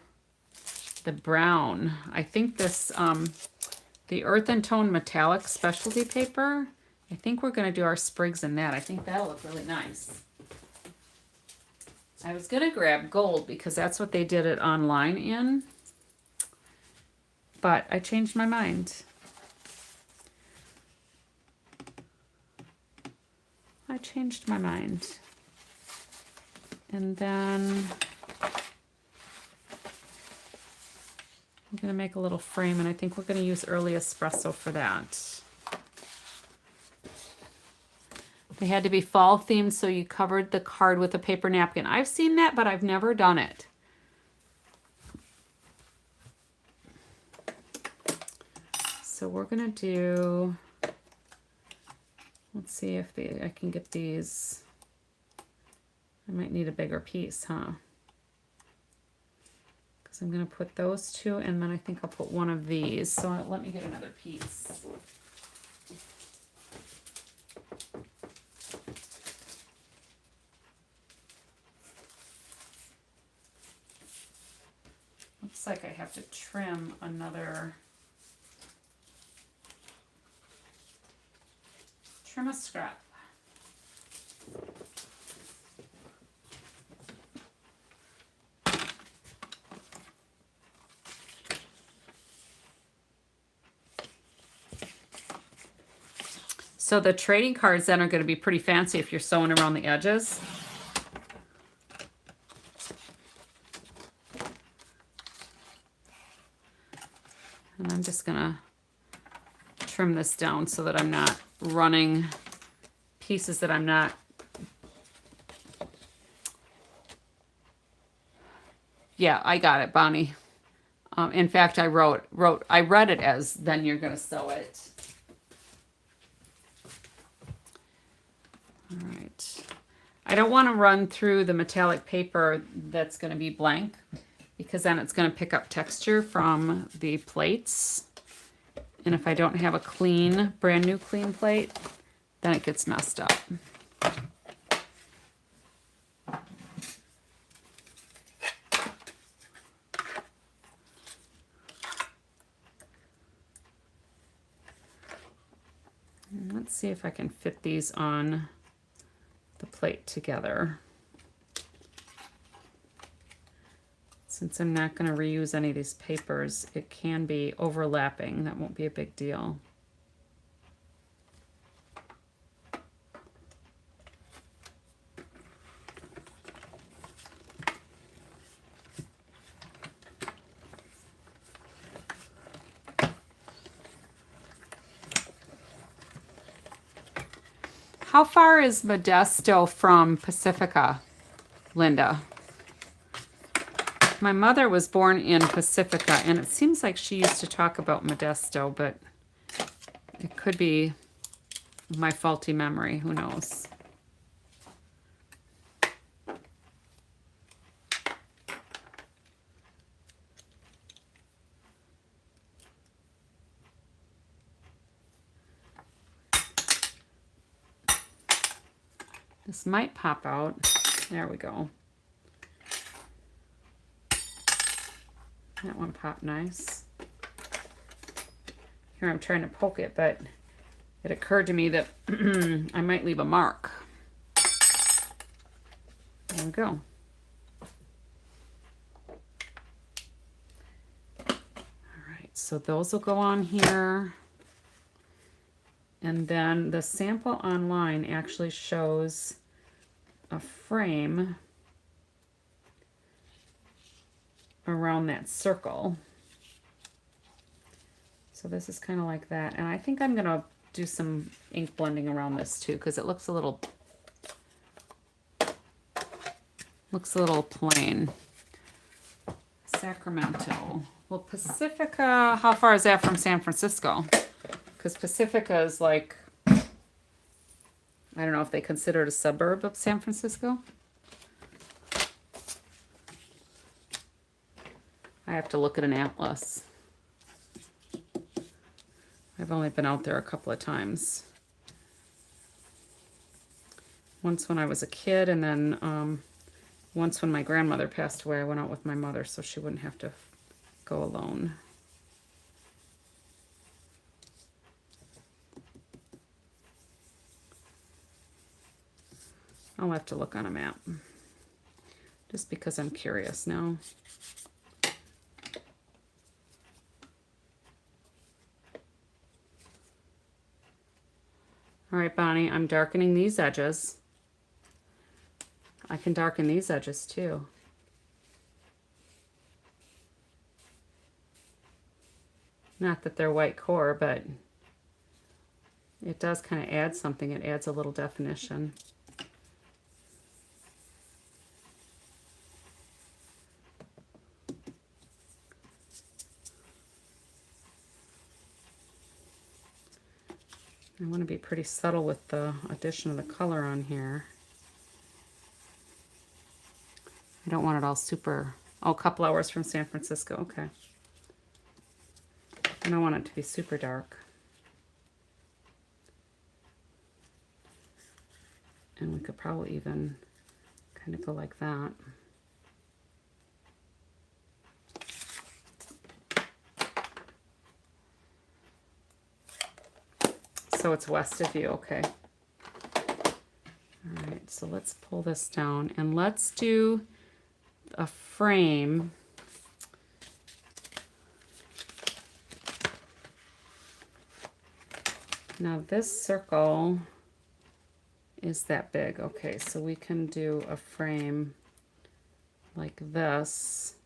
the brown. I think this, the earth and tone metallic specialty paper, I think we're gonna do our sprigs in that. I think that'll look really nice. I was gonna grab gold because that's what they did it online in, but I changed my mind. I changed my mind. And then we're going to make a little frame, and I think we're going to use early espresso for that. They had to be fall themed, so you covered the card with a paper napkin. I've seen that, but I've never done it. So we're going to do, let's see if I can get these. I might need a bigger piece, huh? Because I'm going to put those two, and then I think I'll put one of these. So let me get another piece. Looks like I have to trim another, trim a scrap. So the trading cards then are going to be pretty fancy if you're sewing around the edges. And I'm just going to trim this down so that I'm not running pieces that I'm not. Yeah, I got it, Bonnie. In fact, I read it as then you're going to sew it. All right. I don't want to run through the metallic paper that's going to be blank because then it's going to pick up texture from the plates. And if I don't have a clean, brand new clean plate, then it gets messed up. And let's see if I can fit these on the plate together. Since I'm not going to reuse any of these papers, it can be overlapping. That won't be a big deal. How far is Modesto from Pacifica, Linda? My mother was born in Pacifica, and it seems like she used to talk about Modesto, but it could be my faulty memory. Who knows? This might pop out. There we go. That one popped nice. Here I'm trying to poke it, but it occurred to me that I might leave a mark. There we go. All right, so those will go on here. And then the sample online actually shows a frame around that circle. So this is kind of like that. And I think I'm going to do some ink blending around this too because it looks a little plain. Sacramento. Well, Pacifica, how far is that from San Francisco? Because Pacifica is like, I don't know if they consider it a suburb of San Francisco. I have to look at an atlas. I've only been out there a couple of times. Once when I was a kid, and then once when my grandmother passed away, I went out with my mother so she wouldn't have to go alone. I'll have to look on a map, just because I'm curious now. All right, Bonnie, I'm darkening these edges. I can darken these edges too. Not that they're white core, but it does kind of add something. It adds a little definition. I want to be pretty subtle with the addition of the color on here. I don't want it all super, oh, a couple hours from San Francisco, okay. I don't want it to be super dark. And we could probably even kind of go like that. So it's west of you, okay. All right, so let's pull this down and let's do a frame. Now this circle is that big. Okay, so we can do a frame like this.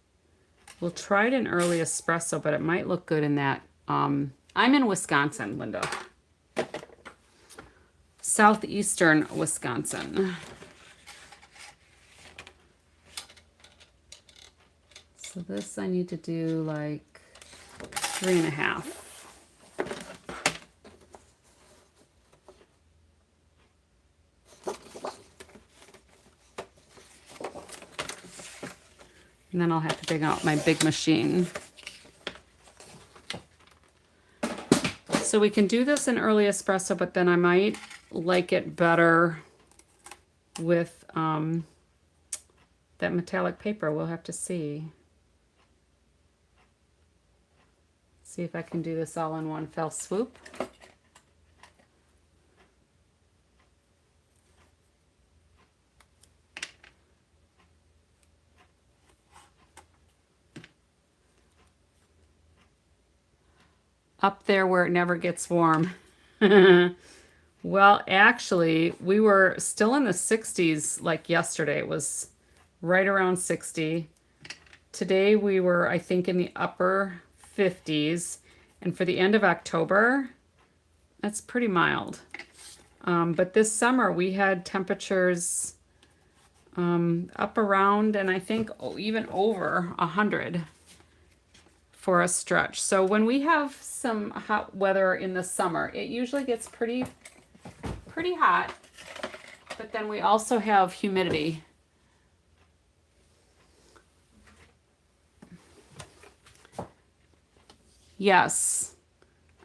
We'll try it in early espresso, but it might look good in that. I'm in Wisconsin, Linda. Southeastern Wisconsin. So this I need to do like 3.5. And then I'll have to dig out my big machine. So we can do this in early espresso, but then I might like it better with that metallic paper. We'll have to see. See if I can do this all in one fell swoop. Up there where it never gets warm. Well, actually, we were still in the 60s like yesterday. It was right around 60. Today we were, I think, in the upper 50s. And for the end of October, that's pretty mild. But this summer we had temperatures up around, and I think even over 100 for a stretch. So when we have some hot weather in the summer, it usually gets pretty hot, but then we also have humidity. Yes,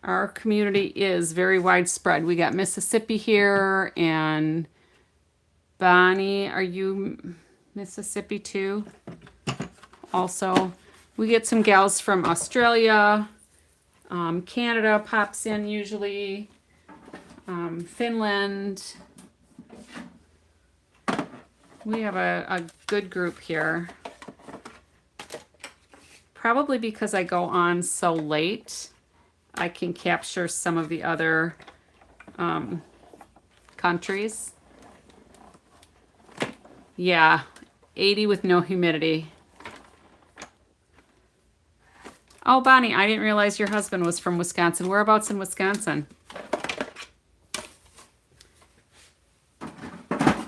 our community is very widespread. We got Mississippi here, and Bonnie, are you Mississippi too? Also, we get some gals from Australia, Canada pops in usually, Finland. We have a good group here. Probably because I go on so late, I can capture some of the other countries. Yeah, 80 with no humidity. Oh, Bonnie, I didn't realize your husband was from Wisconsin. Whereabouts in Wisconsin?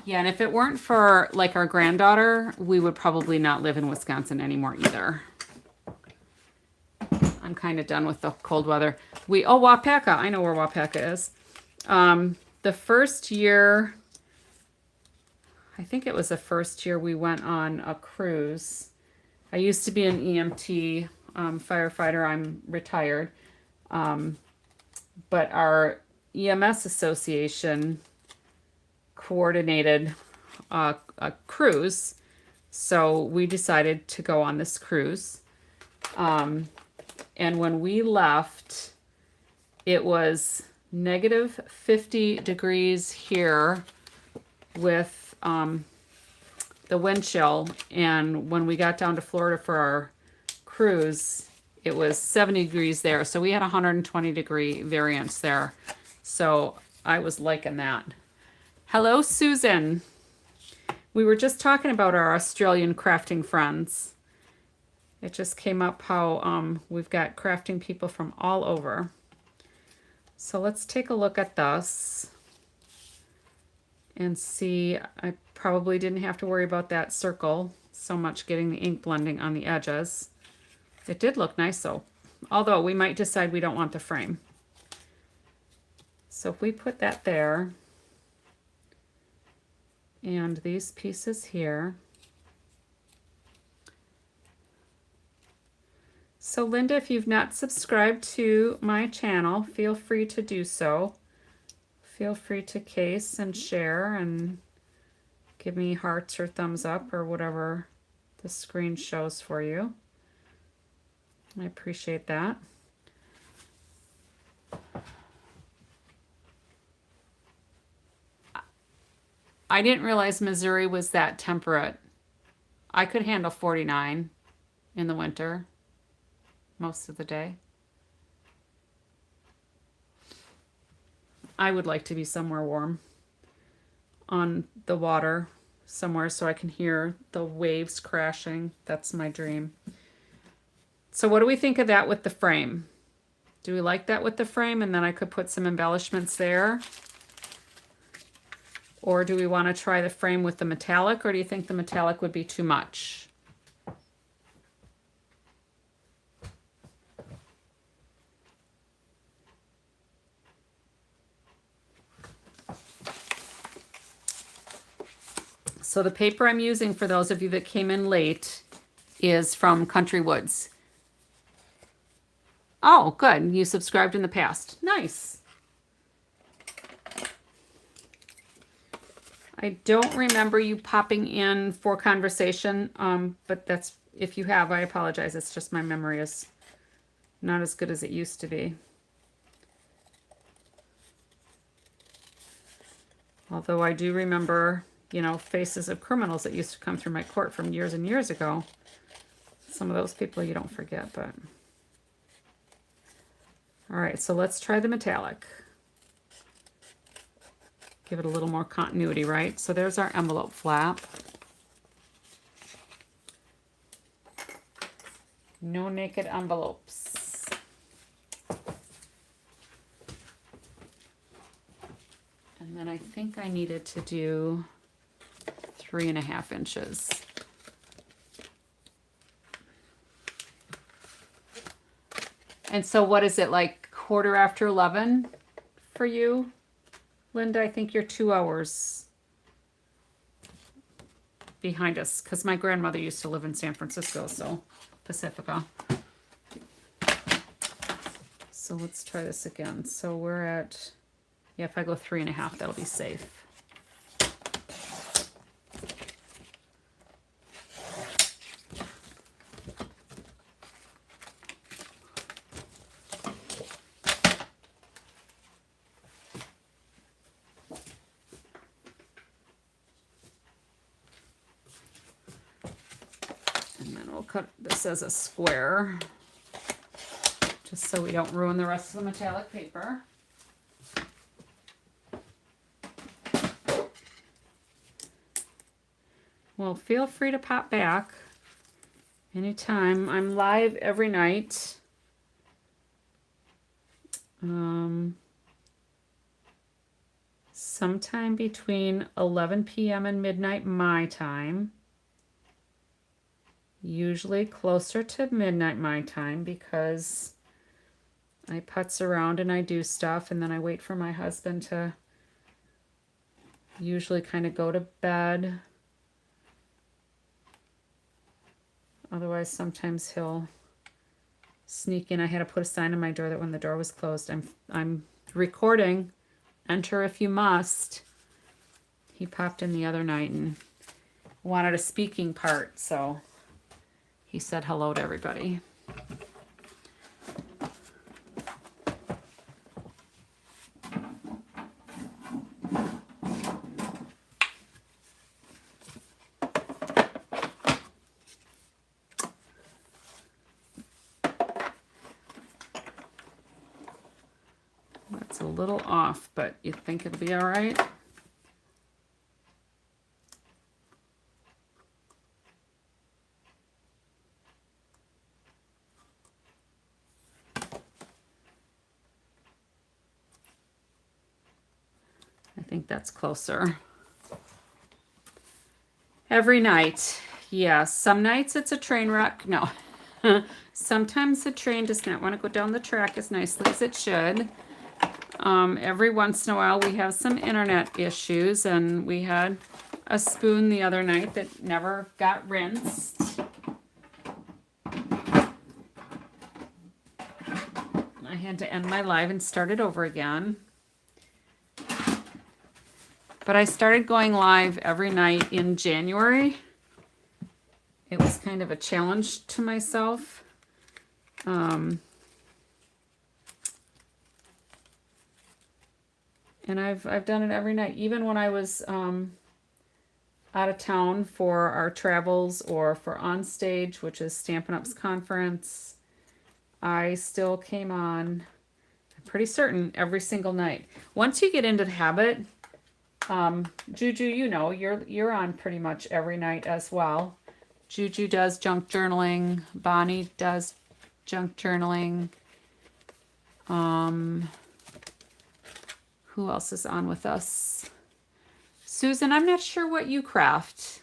Yeah, and if it weren't for like our granddaughter, we would probably not live in Wisconsin anymore either. I'm kind of done with the cold weather. Wapaka. I know where Wapaka is. The first year, I think it was the first year we went on a cruise. I used to be an EMT firefighter. I'm retired. But our EMS association coordinated a cruise. So we decided to go on this cruise. And when we left, it was negative 50 degrees here with the wind chill. And when we got down to Florida for our cruise, it was 70 degrees there. So we had 120 degree variance there. So I was liking that. Hello, Susan. We were just talking about our Australian crafting friends. It just came up how we've got crafting people from all over. So let's take a look at this and see. I probably didn't have to worry about that circle so much, getting the ink blending on the edges. It did look nice though, although we might decide we don't want the frame. So if we put that there, and these pieces here. So Linda, if you've not subscribed to my channel, feel free to do so. Feel free to case and share and give me hearts or thumbs up or whatever the screen shows for you. I appreciate that. I didn't realize Missouri was that temperate. I could handle 49 in the winter most of the day. I would like to be somewhere warm on the water somewhere so I can hear the waves crashing. That's my dream. So what do we think of that with the frame? Do we like that with the frame? And then I could put some embellishments there. Or do we want to try the frame with the metallic, or do you think the metallic would be too much? So the paper I'm using for those of you that came in late is from Country Woods. Oh, good. You subscribed in the past. Nice. I don't remember you popping in for conversation, but that's, if you have, I apologize. It's just my memory is not as good as it used to be. Although I do remember, you know, faces of criminals that used to come through my court from years and years ago. Some of those people you don't forget, but... All right, so let's try the metallic. Give it a little more continuity, right? So there's our envelope flap. No naked envelopes. And then I think I needed to do 3.5 inches. And so what is it, like 11:15 for you, Linda? I think you're 2 hours behind us because my grandmother used to live in San Francisco, so Pacifica. So let's try this again. So we're at, yeah, if I go 3.5, that'll be safe. Cut this as a square just so we don't ruin the rest of the metallic paper. Well, feel free to pop back anytime. I'm live every night. Sometime between 11 p.m. and midnight my time. Usually closer to midnight my time because I putz around and I do stuff and then I wait for my husband to usually kind of go to bed. Otherwise, sometimes he'll sneak in. I had to put a sign on my door that when the door was closed, I'm recording. Enter if you must. He popped in the other night and wanted a speaking part, so he said hello to everybody. That's a little off, but you think it'll be all right? I think that's closer. Every night. Yeah, some nights it's a train wreck. No. Sometimes the train does not want to go down the track as nicely as it should. Every once in a while we have some internet issues, and we had a spoon the other night that never got rinsed. I had to end my live and start it over again. But I started going live every night in January. It was kind of a challenge to myself. And I've done it every night, even when I was out of town for our travels or for On Stage, which is Stampin' Up's conference. I still came on, I'm pretty certain, every single night. Once you get into the habit, Juju, you know, you're on pretty much every night as well. Juju does junk journaling. Bonnie does junk journaling. Who else is on with us? Susan, I'm not sure what you craft.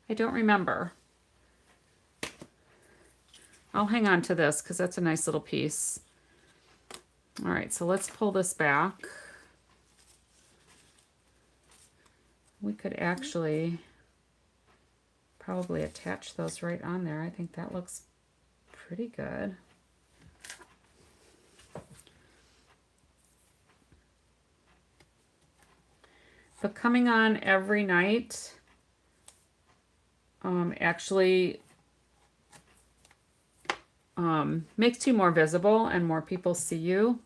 I don't remember. I'll hang on to this because that's a nice little piece. All right, so let's pull this back. We could actually probably attach those right on there. I think that looks pretty good. But coming on every night actually makes you more visible and more people see you.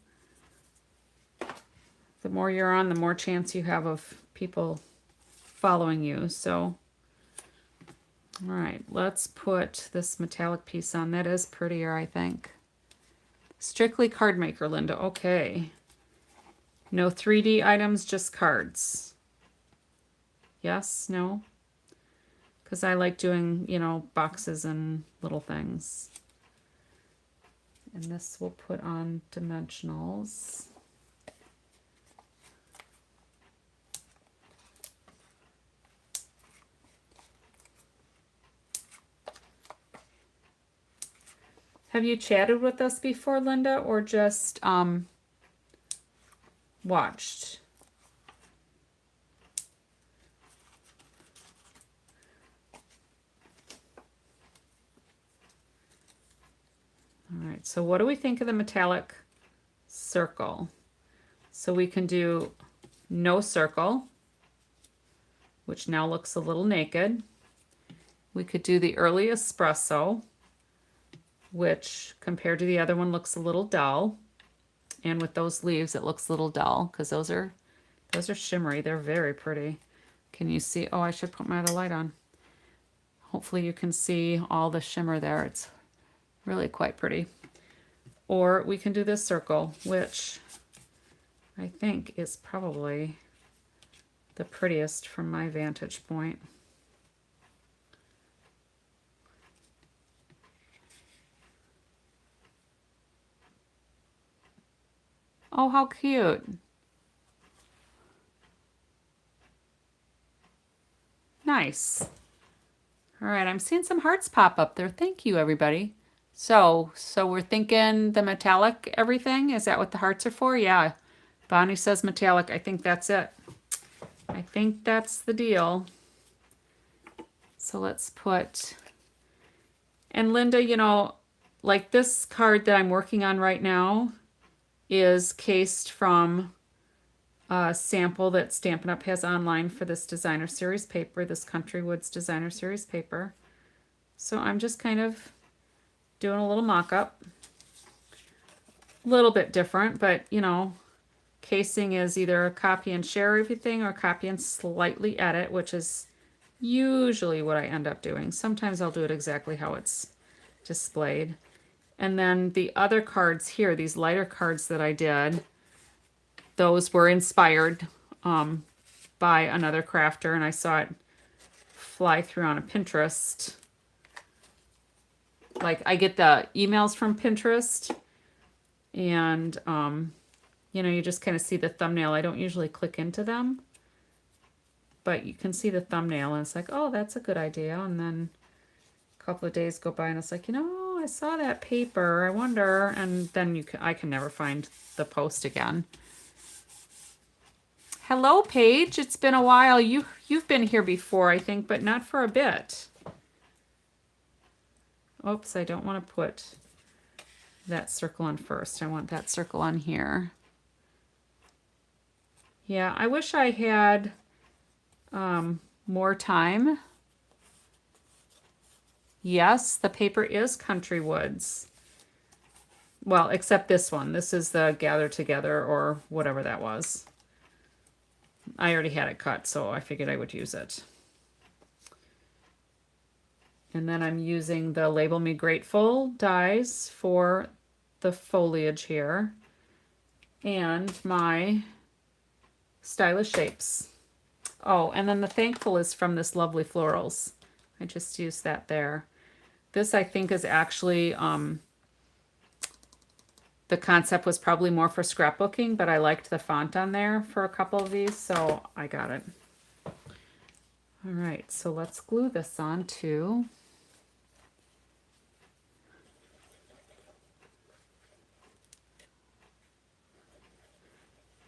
The more you're on, the more chance you have of people following you. So, all right, let's put this metallic piece on. That is prettier, I think. Strictly card maker, Linda. Okay. No 3D items, just cards. Yes? No? Because I like doing, you know, boxes and little things. And this we'll put on dimensionals. Have you chatted with us before, Linda, or just watched? All right, so what do we think of the metallic circle? So we can do no circle, which now looks a little naked. We could do the early espresso, which compared to the other one looks a little dull. And with those leaves, it looks a little dull because those are shimmery. They're very pretty. Can you see? Oh, I should put my other light on. Hopefully you can see all the shimmer there. It's really quite pretty. Or we can do this circle, which I think is probably the prettiest from my vantage point. Oh, how cute. Nice. All right, I'm seeing some hearts pop up there. Thank you, everybody. So we're thinking the metallic everything. Is that what the hearts are for? Yeah. Bonnie says metallic. I think that's it. I think that's the deal. So let's put, and Linda, you know, like this card that I'm working on right now is cased from a sample that Stampin' Up! Has online for this designer series paper, this Country Woods designer series paper. So I'm just kind of doing a little mock-up. A little bit different, but you know, casing is either a copy and share everything or copy and slightly edit, which is usually what I end up doing. Sometimes I'll do it exactly how it's displayed. And then the other cards here, these lighter cards that I did, those were inspired by another crafter, and I saw it fly through on a Pinterest. Like I get the emails from Pinterest, and you know, you just kind of see the thumbnail. I don't usually click into them, but you can see the thumbnail, and it's like, oh, that's a good idea. And then a couple of days go by, and it's like, you know, I saw that paper. I wonder, and then I can never find the post again. Hello, Paige. It's been a while. You've been here before, I think, but not for a bit. Oops, I don't want to put that circle on first. I want that circle on here. Yeah, I wish I had more time. Yes, the paper is Country Woods. Well, except this one. This is the Gather Together or whatever that was. I already had it cut, so I figured I would use it. And then I'm using the Label Me Grateful dies for the foliage here. And my Stylish Shapes. Oh, and then the Thankful is from this Lovely Florals. I just used that there. This I think is actually, the concept was probably more for scrapbooking, but I liked the font on there for a couple of these, so I got it. All right, so let's glue this on too.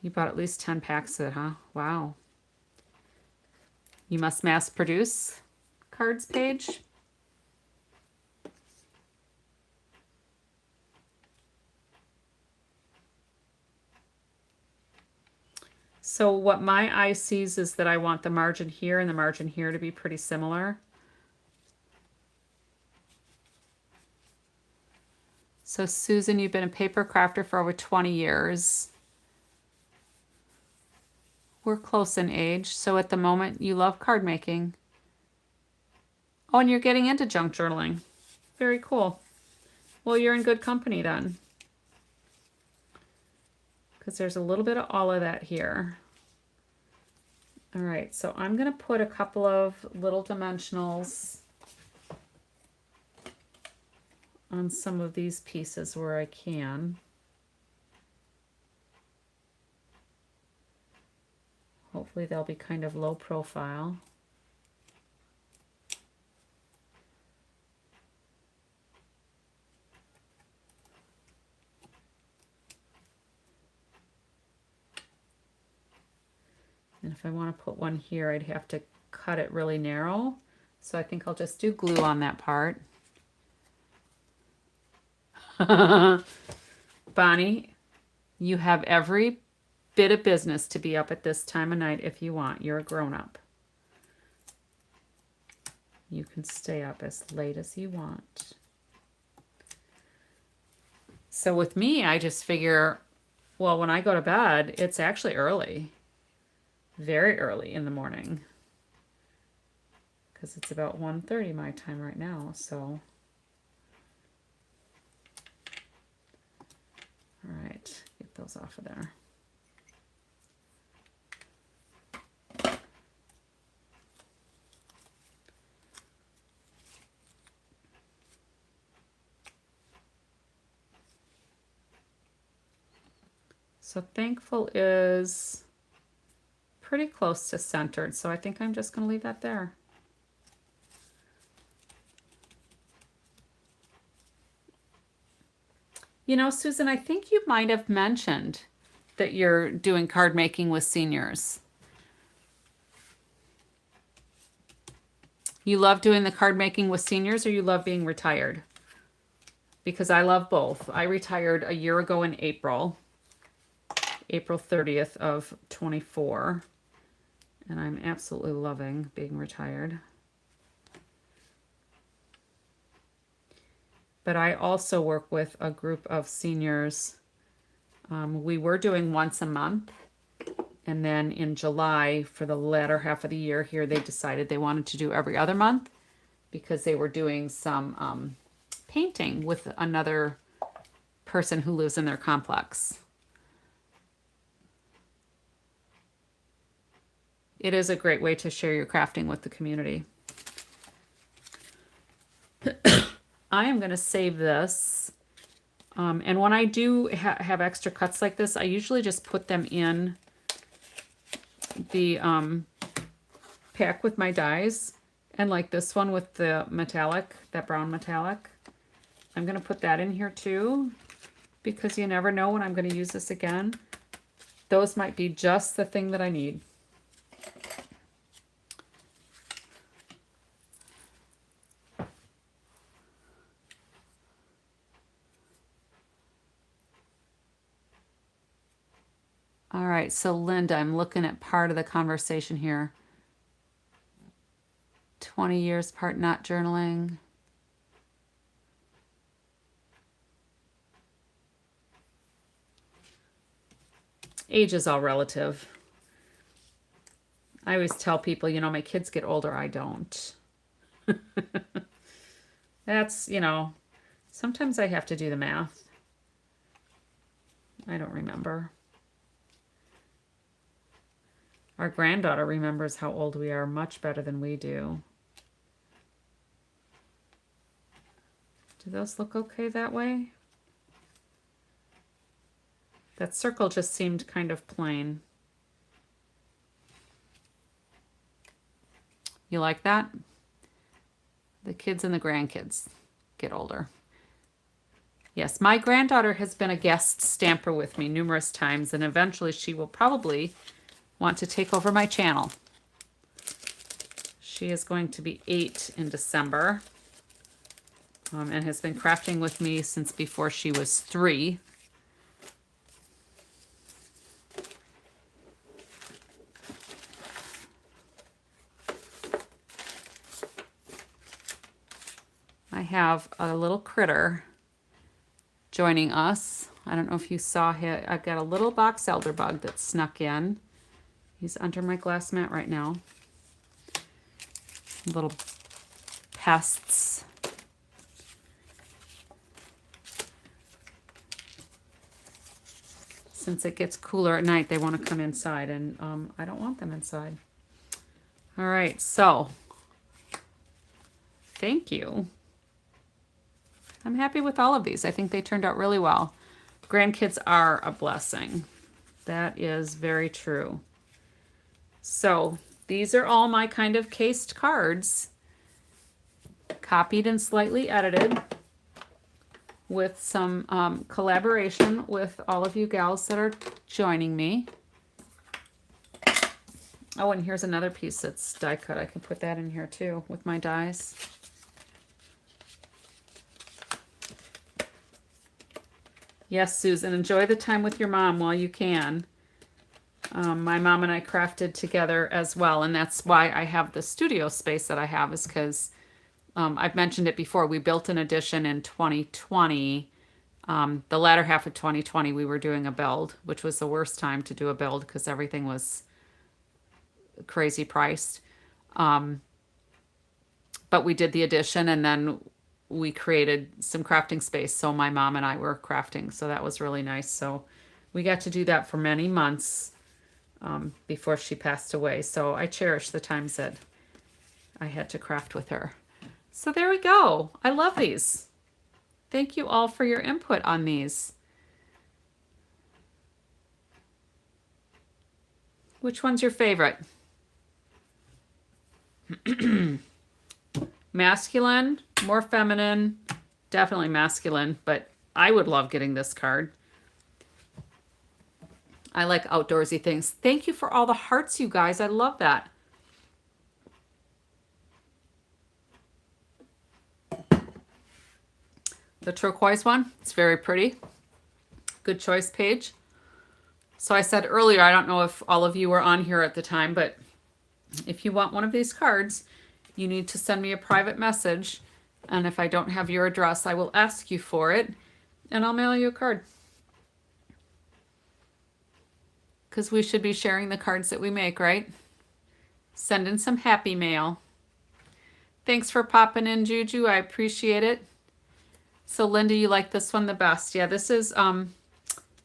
You bought at least 10 packs of it, huh? Wow. You must mass produce. cards page. So what my eye sees is that I want the margin here and the margin here to be pretty similar. So Susan, you've been a paper crafter for over 20 years. We're close in age, so at the moment you love card making. Oh, and you're getting into junk journaling. Very cool. Well, you're in good company then, because there's a little bit of all of that here. All right, so I'm going to put a couple of little dimensionals on some of these pieces where I can. Hopefully they'll be kind of low profile. And if I want to put one here, I'd have to cut it really narrow. So I think I'll just do glue on that part. Bonnie, you have every bit of business to be up at this time of night if you want. You're a grown-up. You can stay up as late as you want. So with me, I just figure, well, when I go to bed, it's actually early. Very early in the morning. Because it's about 1:30 my time right now, so. All right, get those off of there. So thankful is pretty close to centered, so I think I'm just going to leave that there. You know, Susan, I think you might have mentioned that you're doing card making with seniors. You love doing the card making with seniors, or you love being retired? Because I love both. I retired a year ago in April 30th of 24. And I'm absolutely loving being retired. But I also work with a group of seniors. We were doing once a month. And then in July, for the latter half of the year here, they decided they wanted to do every other month because they were doing some painting with another person who lives in their complex. It is a great way to share your crafting with the community. I am going to save this. And when I do have extra cuts like this, I usually just put them in the pack with my dies. And like this one with the metallic, that brown metallic, I'm going to put that in here too, because you never know when I'm going to use this again. Those might be just the thing that I need. All right, so Linda, I'm looking at part of the conversation here. 20 years part not journaling. Age is all relative. I always tell people, you know, my kids get older, I don't. That's, you know, sometimes I have to do the math. I don't remember. Our granddaughter remembers how old we are much better than we do. Do those look okay that way? That circle just seemed kind of plain. You like that? The kids and the grandkids get older. Yes, my granddaughter has been a guest stamper with me numerous times, and eventually she will probably want to take over my channel. She is going to be 8 in December, and has been crafting with me since before she was 3. I have a little critter joining us. I don't know if you saw him. I've got a little box elder bug that snuck in. He's under my glass mat right now. Little pests. Since it gets cooler at night, they want to come inside, and I don't want them inside. All right, so thank you. I'm happy with all of these. I think they turned out really well. Grandkids are a blessing. That is very true. So these are all my kind of cased cards, copied and slightly edited, with some collaboration with all of you gals that are joining me. Oh, and here's another piece that's die cut. I can put that in here too with my dies. Yes, Susan, enjoy the time with your mom while you can. My mom and I crafted together as well, and that's why I have the studio space that I have, is because I've mentioned it before. We built an addition in 2020. The latter half of 2020, we were doing a build, which was the worst time to do a build because everything was crazy priced. But we did the addition, and then we created some crafting space. So my mom and I were crafting. So that was really nice. So we got to do that for many months before she passed away. So I cherish the times that I had to craft with her. So there we go. I love these. Thank you all for your input on these. Which one's your favorite? Masculine, more feminine, definitely masculine, but I would love getting this card. I like outdoorsy things. Thank you for all the hearts, you guys. I love that. The turquoise one, it's very pretty. Good choice, Paige. So I said earlier, I don't know if all of you were on here at the time, but if you want one of these cards, you need to send me a private message. And if I don't have your address, I will ask you for it, and I'll mail you a card. Because we should be sharing the cards that we make, right? Send in some happy mail. Thanks for popping in, Juju. I appreciate it. So Linda, you like this one the best. Yeah, this is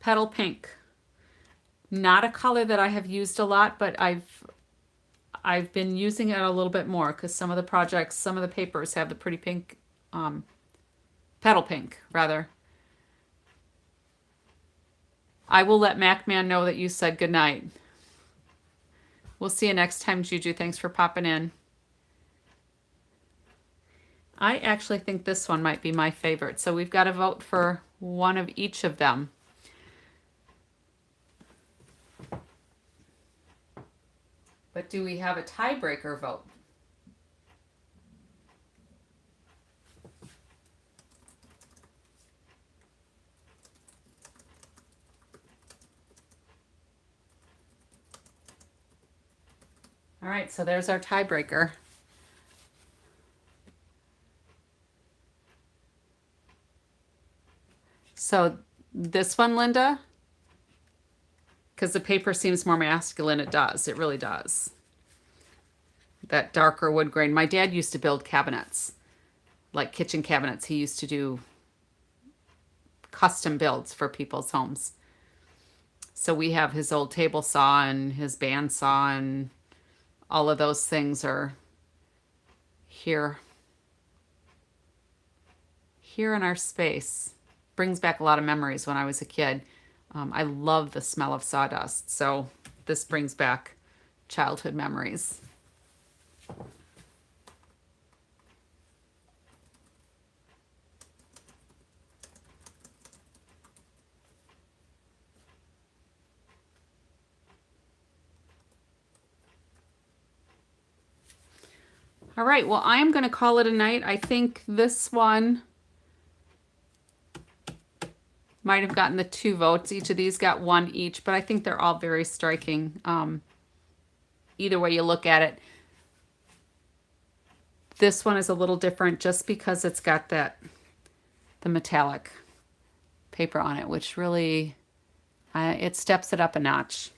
Petal Pink. Not a color that I have used a lot, but I've been using it a little bit more because some of the projects, some of the papers have the pretty pink, petal pink, rather. I will let MacMan know that you said goodnight. We'll see you next time, Juju. Thanks for popping in. I actually think this one might be my favorite. So we've got to vote for one of each of them. But do we have a tiebreaker vote? All right, so there's our tiebreaker. So this one, Linda, because the paper seems more masculine, it does. It really does. That darker wood grain. My dad used to build cabinets, like kitchen cabinets. He used to do custom builds for people's homes. So we have his old table saw and his bandsaw, and all of those things are here in our space. Brings back a lot of memories when I was a kid. I love the smell of sawdust, so this brings back childhood memories. All right, well, I'm going to call it a night. I think this one might have gotten the 2 votes. Each of these got 1 each, but I think they're all very striking. Either way you look at it. This one is a little different just because it's got the metallic paper on it, which really, it steps it up a notch.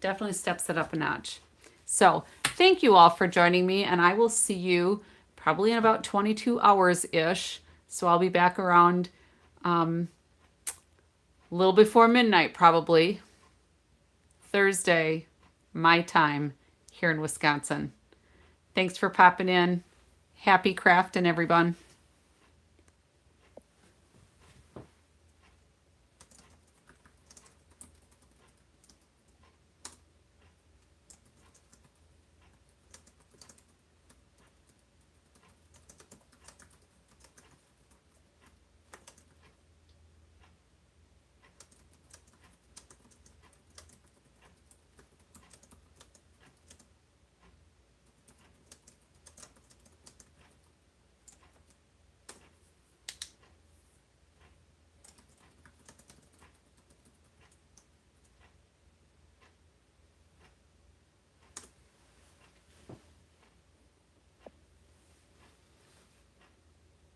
Definitely steps it up a notch. So thank you all for joining me, and I will see you probably in about 22 hours-ish. So I'll be back around a little before midnight, probably Thursday, my time here in Wisconsin. Thanks for popping in. Happy crafting, everyone.